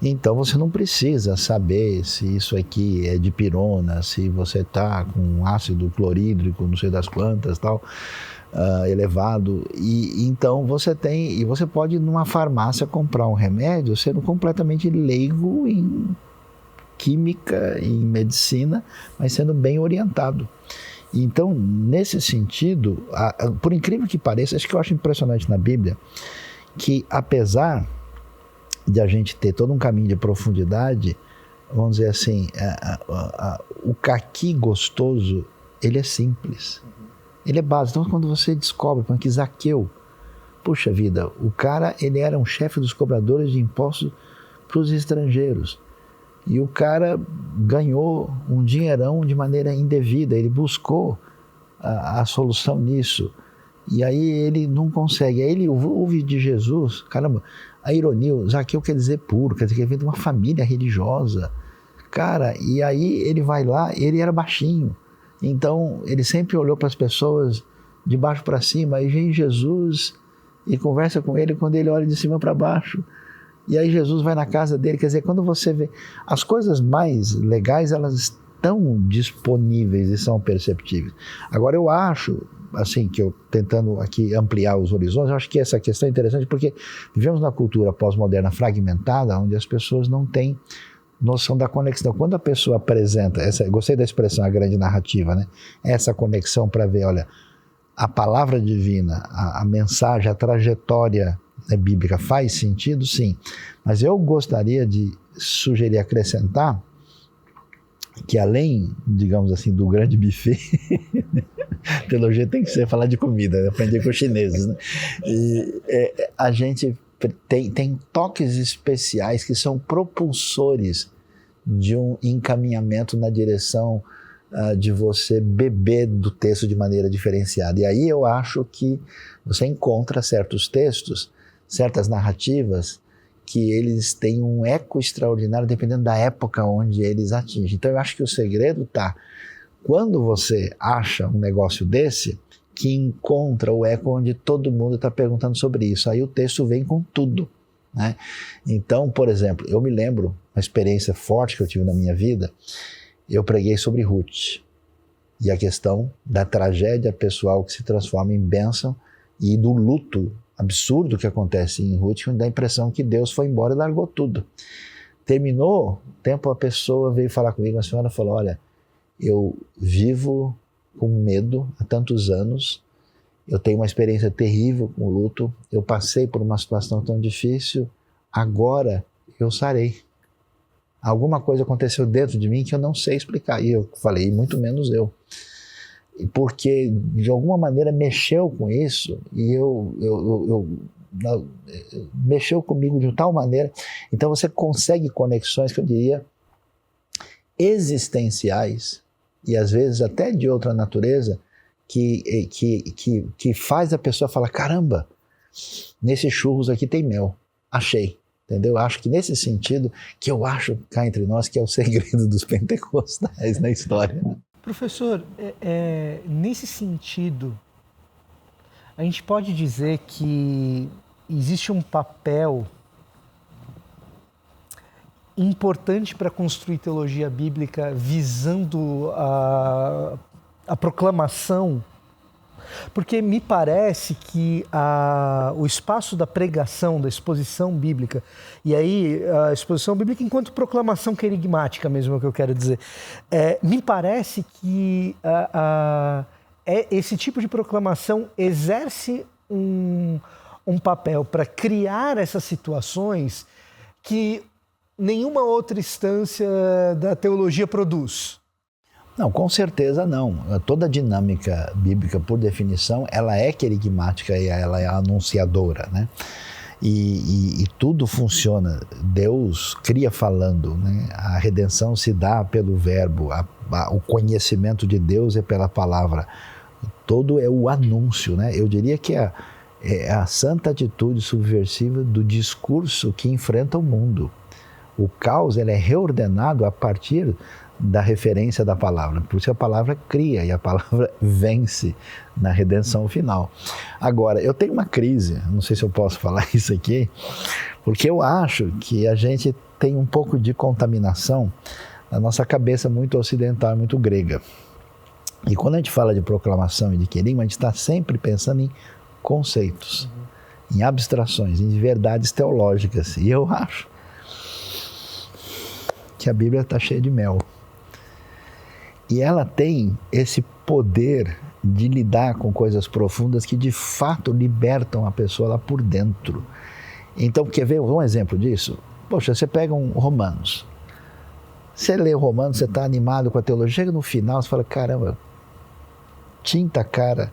S3: então você não precisa saber se isso aqui é dipirona, se você está com ácido clorídrico, não sei das quantas, tal, elevado, e então você tem, e você pode ir numa farmácia comprar um remédio sendo completamente leigo em química, em medicina, mas sendo bem orientado. Então, nesse sentido, por incrível que pareça, acho que eu acho impressionante na Bíblia, que apesar de a gente ter todo um caminho de profundidade, vamos dizer assim, o caqui gostoso, ele é simples. Ele é básico. Então, quando você descobre que Zaqueu, puxa vida, o cara, ele era um chefe dos cobradores de impostos para os estrangeiros. E o cara ganhou um dinheirão de maneira indevida, ele buscou a solução nisso. E aí ele não consegue. Aí ele ouve de Jesus, caramba, a ironia, Zaqueu quer dizer puro, quer dizer que ele vem de uma família religiosa. Cara, e aí ele vai lá, ele era baixinho. Então ele sempre olhou para as pessoas de baixo para cima, aí vem Jesus e conversa com ele quando ele olha de cima para baixo. E aí Jesus vai na casa dele, quer dizer, quando você vê as coisas mais legais, elas estão disponíveis e são perceptíveis. Agora eu acho, assim, que eu tentando aqui ampliar os horizontes, eu acho que essa questão é interessante porque vivemos na cultura pós-moderna fragmentada, onde as pessoas não têm noção da conexão. Quando a pessoa apresenta, gostei da expressão, a grande narrativa, né? Essa conexão para ver, olha, a palavra divina, a mensagem, a trajetória bíblica faz sentido, sim. Mas eu gostaria de sugerir, acrescentar, que além, digamos assim, do grande buffet, teologia tem que ser falar de comida, né? Aprendi com os chineses, né? E, a gente tem toques especiais que são propulsores de um encaminhamento na direção de você beber do texto de maneira diferenciada. E aí eu acho que você encontra certos textos, certas narrativas, que eles têm um eco extraordinário dependendo da época onde eles atingem. Então eu acho que o segredo está quando você acha um negócio desse, que encontra o eco onde todo mundo está perguntando sobre isso. Aí o texto vem com tudo, né? Então, por exemplo, eu me lembro uma experiência forte que eu tive na minha vida, eu preguei sobre Ruth e a questão da tragédia pessoal que se transforma em bênção e do luto absurdo que acontece em Ruth, que dá a impressão que Deus foi embora e largou tudo. Terminou o tempo, a pessoa veio falar comigo, uma senhora falou, olha, eu vivo com medo há tantos anos, eu tenho uma experiência terrível com o luto, eu passei por uma situação tão difícil, agora eu sarei. Alguma coisa aconteceu dentro de mim que eu não sei explicar, e eu falei, muito menos eu. Porque de alguma maneira mexeu com isso e mexeu comigo de tal maneira, então você consegue conexões que eu diria existenciais e às vezes até de outra natureza que faz a pessoa falar, caramba, nesse churros aqui tem mel, achei. Entendeu? Acho que nesse sentido que eu acho cá entre nós que é o segredo dos pentecostais na história.
S2: Professor, nesse sentido, a gente pode dizer que existe um papel importante para construir teologia bíblica visando a proclamação? Porque me parece que o espaço da pregação, da exposição bíblica, e aí a exposição bíblica enquanto proclamação querigmática mesmo é o que eu quero dizer, me parece que esse tipo de proclamação exerce um papel para criar essas situações que nenhuma outra instância da teologia produz.
S3: Não, com certeza não. Toda a dinâmica bíblica, por definição, ela é querigmática e ela é anunciadora, né? E tudo funciona. Deus cria falando, né? A redenção se dá pelo verbo, o conhecimento de Deus é pela palavra. Todo é o anúncio, né? Eu diria que é a santa atitude subversiva do discurso que enfrenta o mundo. O caos ele é reordenado a partir da referência da palavra. Por isso a palavra cria e a palavra vence na redenção final. Agora, eu tenho uma crise, não sei se eu posso falar isso aqui, porque eu acho que a gente tem um pouco de contaminação na nossa cabeça muito ocidental, muito grega. E quando a gente fala de proclamação e de querigma, a gente está sempre pensando em conceitos, em abstrações, em verdades teológicas. E eu acho que a Bíblia está cheia de mel. E ela tem esse poder de lidar com coisas profundas que de fato libertam a pessoa lá por dentro. Então, quer ver um exemplo disso? Poxa, você pega um Romanos. Você lê o Romanos, você está animado com a teologia, chega no final, você fala, caramba, tinta cara,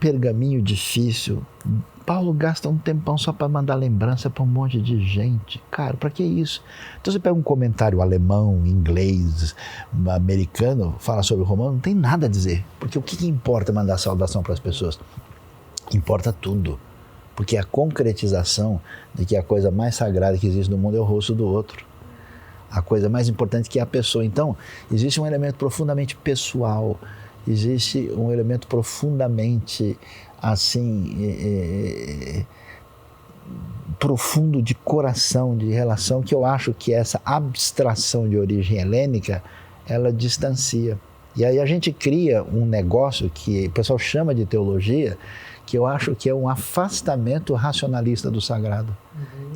S3: pergaminho difícil. Paulo gasta um tempão só para mandar lembrança para um monte de gente. Cara, para que isso? Então você pega um comentário alemão, inglês, americano, fala sobre o Romano, não tem nada a dizer. Porque o que importa mandar saudação para as pessoas? Importa tudo. Porque é a concretização de que a coisa mais sagrada que existe no mundo é o rosto do outro. A coisa mais importante que é a pessoa. Então, existe um elemento profundamente pessoal, existe um elemento profundamente assim, profundo de coração, de relação, que eu acho que essa abstração de origem helênica, ela distancia. E aí a gente cria um negócio que o pessoal chama de teologia, que eu acho que é um afastamento racionalista do sagrado.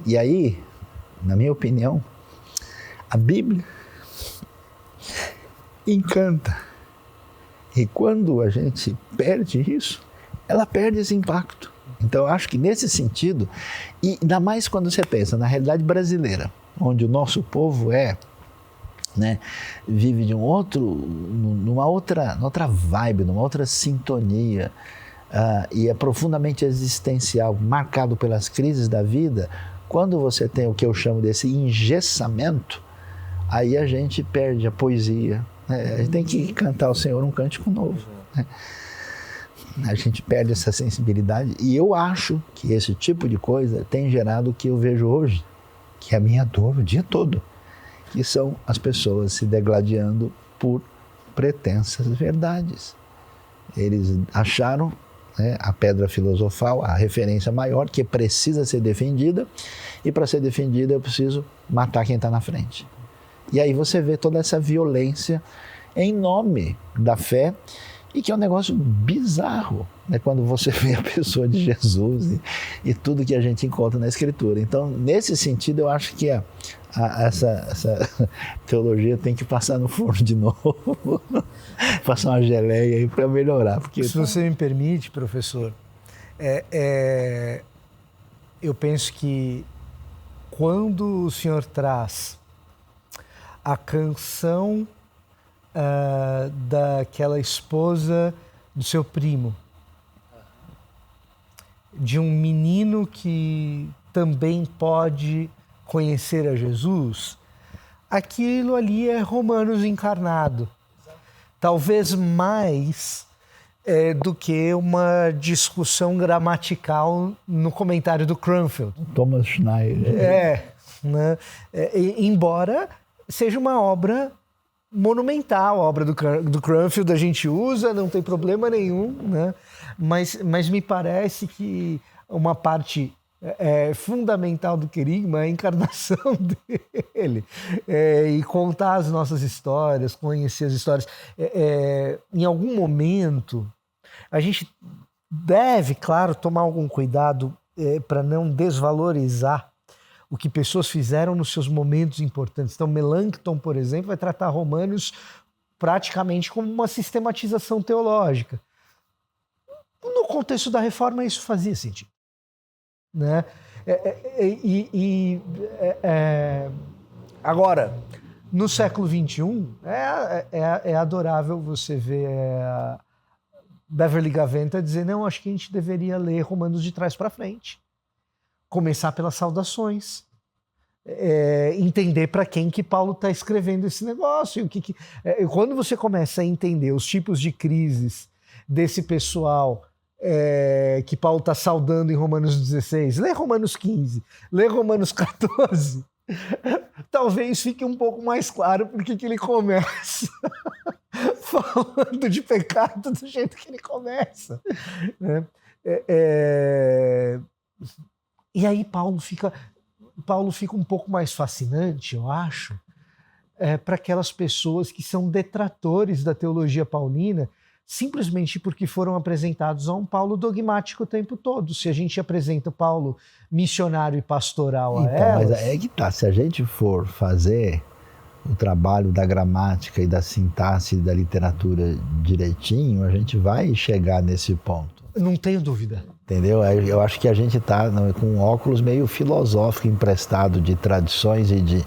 S3: E aí, na minha opinião, a Bíblia encanta. E quando a gente perde isso, ela perde esse impacto. Então, eu acho que nesse sentido, e ainda mais quando você pensa na realidade brasileira, onde o nosso povo vive de numa outra vibe, numa outra sintonia, e é profundamente existencial, marcado pelas crises da vida, quando você tem o que eu chamo desse engessamento, aí a gente perde a poesia. A gente tem que cantar ao Senhor um cântico novo. A gente perde essa sensibilidade e eu acho que esse tipo de coisa tem gerado o que eu vejo hoje, que é a minha dor o dia todo, que são as pessoas se degladiando por pretensas verdades. Eles acharam a pedra filosofal, a referência maior, que precisa ser defendida, e para ser defendida eu preciso matar quem está na frente. E aí você vê toda essa violência em nome da fé, e que é um negócio bizarro, quando você vê a pessoa de Jesus e tudo que a gente encontra na Escritura. Então, nesse sentido, eu acho que essa teologia tem que passar no forno de novo, passar uma geleia aí para melhorar. Porque
S2: se você me permite, professor, eu penso que quando o senhor traz a canção daquela esposa do seu primo, de um menino que também pode conhecer a Jesus, aquilo ali é Romanos encarnado. Talvez mais do que uma discussão gramatical no comentário do Cranfield.
S3: Thomas Schneider.
S2: Embora seja uma obra monumental, a obra do Cranfield a gente usa, não tem problema nenhum, mas me parece que uma parte fundamental do querigma é a encarnação dele. E contar as nossas histórias, conhecer as histórias. Em algum momento, a gente deve, claro, tomar algum cuidado para não desvalorizar o que pessoas fizeram nos seus momentos importantes. Então, Melanchthon, por exemplo, vai tratar Romanos praticamente como uma sistematização teológica. No contexto da Reforma, isso fazia sentido, né? Agora, no século XXI, é adorável você ver Beverly Gaventa dizer, não, acho que a gente deveria ler Romanos de trás para frente. Começar pelas saudações. Entender para quem que Paulo está escrevendo esse negócio. Quando você começa a entender os tipos de crises desse pessoal que Paulo está saudando em Romanos 16, lê Romanos 15, lê Romanos 14, talvez fique um pouco mais claro porque que ele começa falando de pecado do jeito que ele começa, né? E aí Paulo fica um pouco mais fascinante, eu acho, para aquelas pessoas que são detratores da teologia paulina, simplesmente porque foram apresentados a um Paulo dogmático o tempo todo. Se a gente apresenta o Paulo missionário e pastoral a elas...
S3: Mas é que tá, se a gente for fazer o trabalho da gramática e da sintaxe da literatura direitinho, a gente vai chegar nesse ponto.
S2: Não tenho dúvida.
S3: Entendeu? Eu acho que a gente está com um óculos meio filosófico emprestado de tradições e de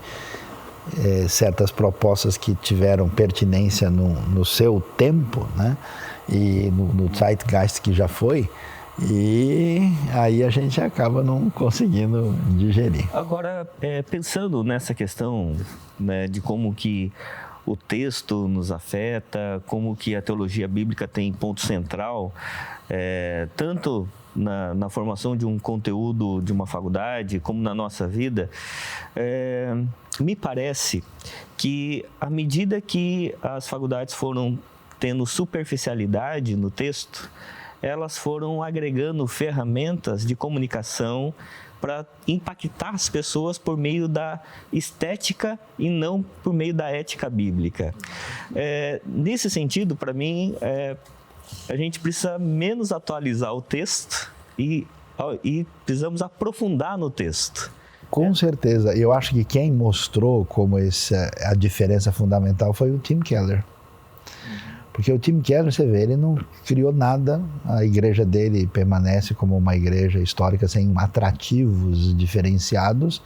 S3: certas propostas que tiveram pertinência no seu tempo, né? E no zeitgeist que já foi, e aí a gente acaba não conseguindo digerir.
S1: Agora, pensando nessa questão, né, de como que o texto nos afeta, como que a teologia bíblica tem ponto central, tanto na formação de um conteúdo de uma faculdade, como na nossa vida, me parece que à medida que as faculdades foram tendo superficialidade no texto, elas foram agregando ferramentas de comunicação para impactar as pessoas por meio da estética e não por meio da ética bíblica. Nesse sentido, para mim, a gente precisa menos atualizar o texto e precisamos aprofundar no texto.
S3: Com certeza. Eu acho que quem mostrou como a diferença fundamental foi o Tim Keller. Porque o Tim Keller, você vê, ele não criou nada, a igreja dele permanece como uma igreja histórica sem atrativos diferenciados,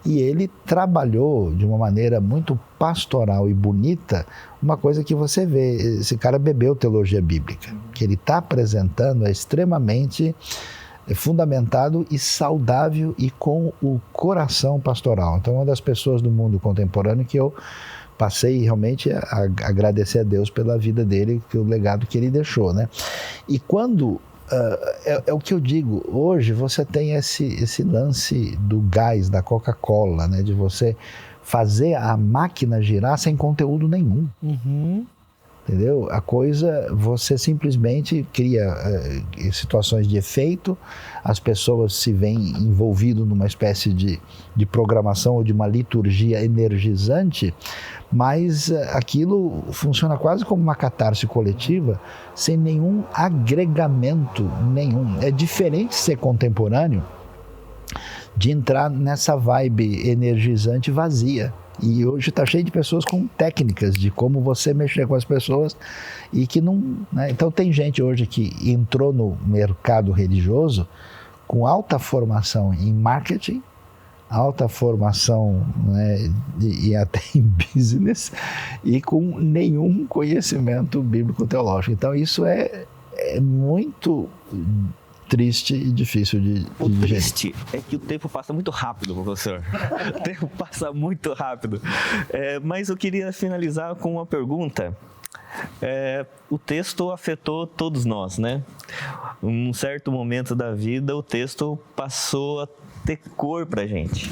S3: e ele trabalhou de uma maneira muito pastoral e bonita uma coisa que você vê, esse cara bebeu teologia bíblica, que ele está apresentando é extremamente fundamentado e saudável e com o coração pastoral. Então, uma das pessoas do mundo contemporâneo que eu passei realmente a agradecer a Deus pela vida dele, pelo legado que ele deixou, né? E quando, é o que eu digo, hoje você tem esse lance do gás, da Coca-Cola, né? De você fazer a máquina girar sem conteúdo nenhum.
S2: Uhum.
S3: Entendeu? A coisa, você simplesmente cria situações de efeito, as pessoas se veem envolvidas numa espécie de programação ou de uma liturgia energizante, mas aquilo funciona quase como uma catarse coletiva, sem nenhum agregamento nenhum. É diferente ser contemporâneo de entrar nessa vibe energizante vazia. E hoje está cheio de pessoas com técnicas de como você mexer com as pessoas e que não... né? Então tem gente hoje que entrou no mercado religioso com alta formação em marketing, alta formação, né, e até em business, e com nenhum conhecimento bíblico-teológico. Então isso é muito triste e difícil de
S1: O triste é que o tempo passa muito rápido, professor. O tempo passa muito rápido. Mas eu queria finalizar com uma pergunta. O texto afetou todos nós, né? Em um certo momento da vida, o texto passou a ter cor pra gente.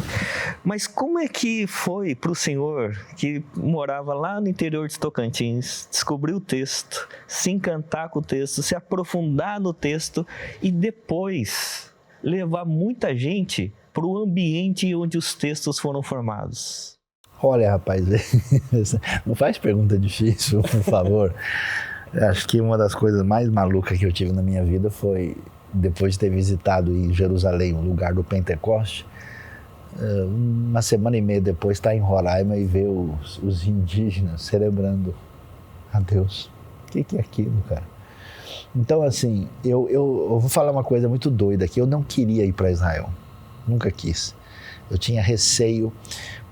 S1: Mas como é que foi para o senhor, que morava lá no interior de Tocantins, descobrir o texto, se encantar com o texto, se aprofundar no texto e depois levar muita gente para o ambiente onde os textos foram formados?
S3: Olha, rapaz, não faz pergunta difícil, por favor. Acho que uma das coisas mais malucas que eu tive na minha vida foi, depois de ter visitado em Jerusalém, o lugar do Pentecoste, uma semana e meia depois estar em Roraima e ver os indígenas celebrando a Deus. O que é aquilo, cara? Então, assim, eu vou falar uma coisa muito doida aqui. Eu não queria ir para Israel, nunca quis. Eu tinha receio,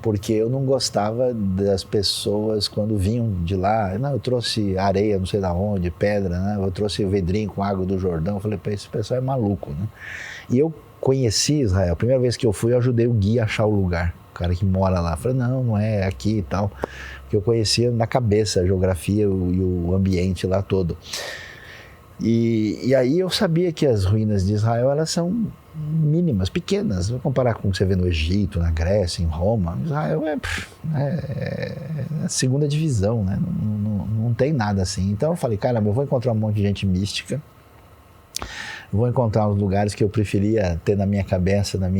S3: porque eu não gostava das pessoas quando vinham de lá. Não, eu trouxe areia, não sei de onde, pedra, né? Eu trouxe vidrinho com água do Jordão. Eu falei, esse pessoal é maluco, né? E eu conheci Israel. A primeira vez que eu fui, eu ajudei o guia a achar o lugar. O cara que mora lá. Eu falei, não é aqui e tal. Porque eu conhecia na cabeça a geografia e o ambiente lá todo. E aí eu sabia que as ruínas de Israel, elas são mínimas, pequenas. Vou comparar com o que você vê no Egito, na Grécia, em Roma. Israel é a segunda divisão, né? Não tem nada assim. Então eu falei, caramba, eu vou encontrar um monte de gente mística. Vou encontrar uns lugares que eu preferia ter na minha cabeça, no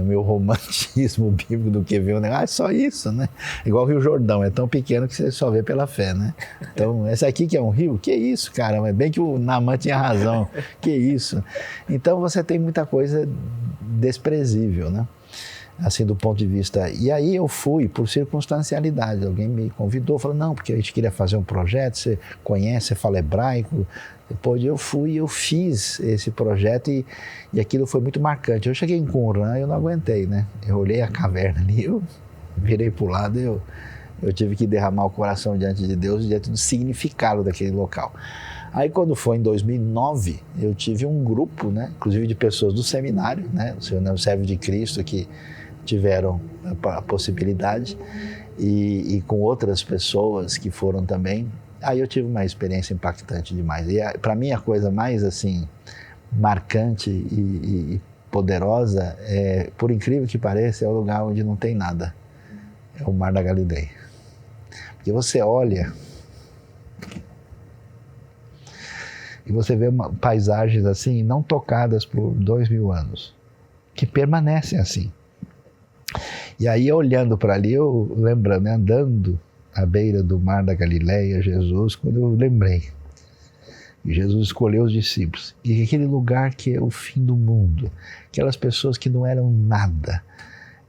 S3: meu romantismo bíblico, do que ver um negócio. Só isso, né? Igual o Rio Jordão, é tão pequeno que você só vê pela fé, né? Então, esse aqui que é um rio, que isso, cara? É bem que o Naamã tinha razão, que isso? Então, você tem muita coisa desprezível, né? Assim, do ponto de vista... E aí eu fui por circunstancialidade. Alguém me convidou, falou, não, porque a gente queria fazer um projeto, você conhece, você fala hebraico. Depois eu fui e eu fiz esse projeto e aquilo foi muito marcante. Eu cheguei em Qumran e eu não aguentei, né? Eu olhei a caverna ali, eu virei para o lado e eu tive que derramar o coração diante de Deus, diante do significado daquele local. Aí quando foi em 2009, eu tive um grupo, né? Inclusive de pessoas do seminário, né? O Servo de Cristo, que tiveram a possibilidade e com outras pessoas que foram também. Aí eu tive uma experiência impactante demais. E para mim a coisa mais assim marcante e poderosa, por incrível que pareça, é o lugar onde não tem nada. É o Mar da Galileia. Porque você olha e você vê paisagens assim não tocadas por 2000 anos, que permanecem assim. E aí olhando para ali, eu lembrando, né, andando à beira do Mar da Galileia, Jesus, quando eu lembrei, Jesus escolheu os discípulos, e aquele lugar que é o fim do mundo, aquelas pessoas que não eram nada,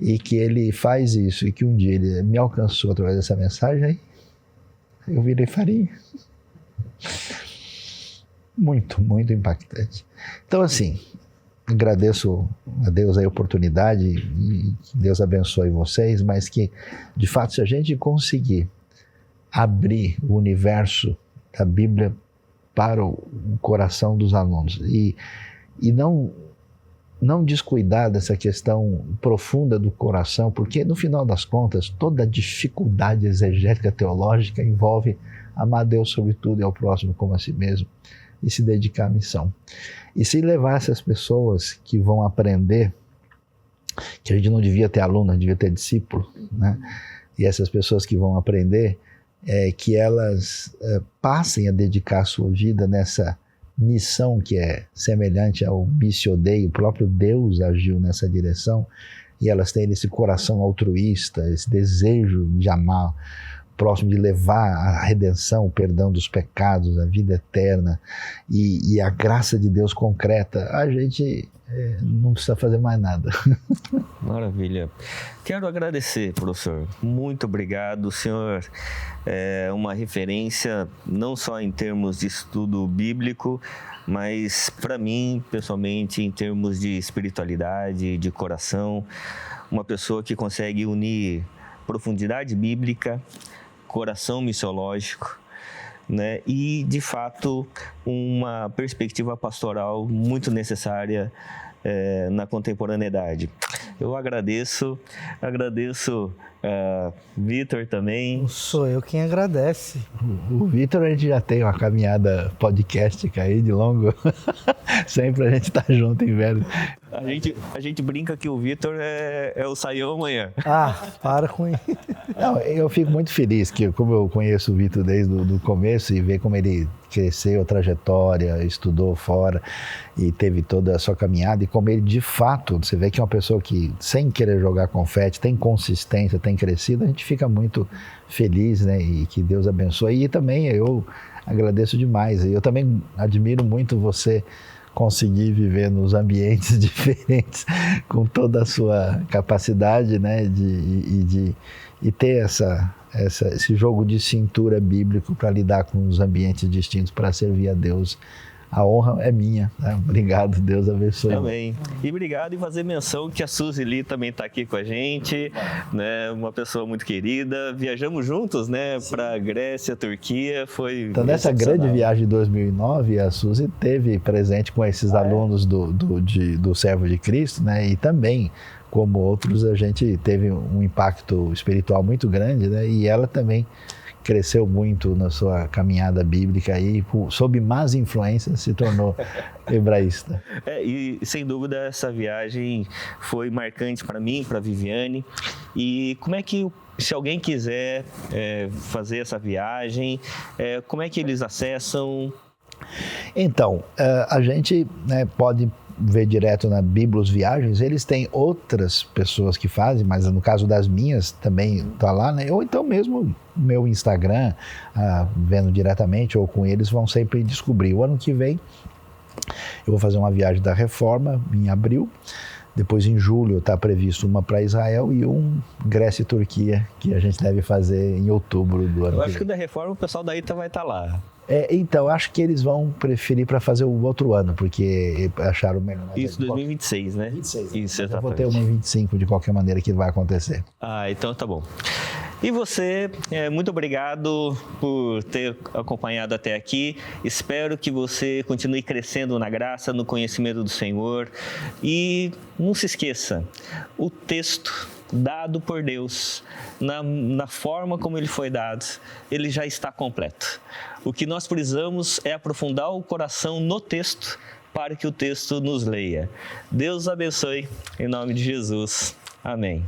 S3: e que ele faz isso, e que um dia ele me alcançou através dessa mensagem, aí eu virei farinha. Muito, muito impactante. Então, assim, agradeço a Deus a oportunidade e que Deus abençoe vocês, mas que, de fato, se a gente conseguir abrir o universo da Bíblia para o coração dos alunos e não descuidar dessa questão profunda do coração, porque, no final das contas, toda dificuldade exegética teológica envolve amar a Deus sobre tudo e ao próximo como a si mesmo e se dedicar à missão. E se levar essas pessoas que vão aprender, que a gente não devia ter aluno, devia ter discípulo, né? E essas pessoas que vão aprender, que elas passem a dedicar a sua vida nessa missão que é semelhante ao Missio Dei. O próprio Deus agiu nessa direção e elas têm esse coração altruísta, esse desejo de amar o próximo, de levar a redenção, o perdão dos pecados, a vida eterna e a graça de Deus concreta. A gente não precisa fazer mais nada.
S1: Maravilha. Quero agradecer, professor. Muito obrigado. O senhor é uma referência não só em termos de estudo bíblico, mas para mim, pessoalmente, em termos de espiritualidade, de coração, uma pessoa que consegue unir profundidade bíblica, coração missiológico, né? E, de fato, uma perspectiva pastoral muito necessária na contemporaneidade. Eu agradeço Vitor também.
S2: Sou eu quem agradece.
S3: O Vitor, a gente já tem uma caminhada podcast aí de longo. Sempre a gente está junto em velho.
S1: A gente brinca que o Vitor é o Saião amanhã.
S2: Ah, para com isso.
S3: Não, eu fico muito feliz que, como eu conheço o Vitor desde o começo e ver como ele cresceu, a trajetória, estudou fora e teve toda a sua caminhada, e como ele de fato, você vê que é uma pessoa que, sem querer jogar confete, tem consistência, tem crescido, a gente fica muito feliz, né? E que Deus abençoe. E também eu agradeço demais. Eu também admiro muito você conseguir viver nos ambientes diferentes com toda a sua capacidade, né? E ter esse jogo de cintura bíblico para lidar com os ambientes distintos, para servir a Deus. A honra é minha, né? Obrigado, Deus abençoe.
S1: Também. E obrigado, e fazer menção que a Suzy Lee também está aqui com a gente, né? Uma pessoa muito querida. Viajamos juntos, né? Para Grécia, Turquia, foi
S3: então, nessa grande viagem de 2009, a Suzy teve presente com esses alunos do Servo de Cristo, né? E também, como outros, a gente teve um impacto espiritual muito grande, né? E ela também cresceu muito na sua caminhada bíblica e, sob más influências, se tornou hebraísta.
S1: E sem dúvida essa viagem foi marcante para mim, para a Viviane. E como é que, se alguém quiser fazer essa viagem, como é que eles acessam?
S3: Então, a gente, né, pode ver direto na Biblos Viagens. Eles têm outras pessoas que fazem, mas no caso das minhas também está lá, né? Ou então mesmo meu Instagram, vendo diretamente ou com eles, vão sempre descobrir. O ano que vem eu vou fazer uma viagem da Reforma em abril. Depois, em julho, está previsto uma para Israel e Grécia e Turquia, que a gente deve fazer em outubro do ano que vem.
S1: Eu acho que da Reforma o pessoal da ITA vai estar lá.
S3: Então, acho que eles vão preferir para fazer o outro ano, porque acharam melhor.
S1: Isso, 2026, né?
S3: 26.
S1: Isso, exatamente.
S3: Eu vou ter uma em 25, de qualquer maneira, que vai acontecer.
S1: Então tá bom. E você, muito obrigado por ter acompanhado até aqui. Espero que você continue crescendo na graça, no conhecimento do Senhor. E não se esqueça, o texto dado por Deus, na forma como ele foi dado, ele já está completo. O que nós precisamos é aprofundar o coração no texto para que o texto nos leia. Deus abençoe, em nome de Jesus. Amém.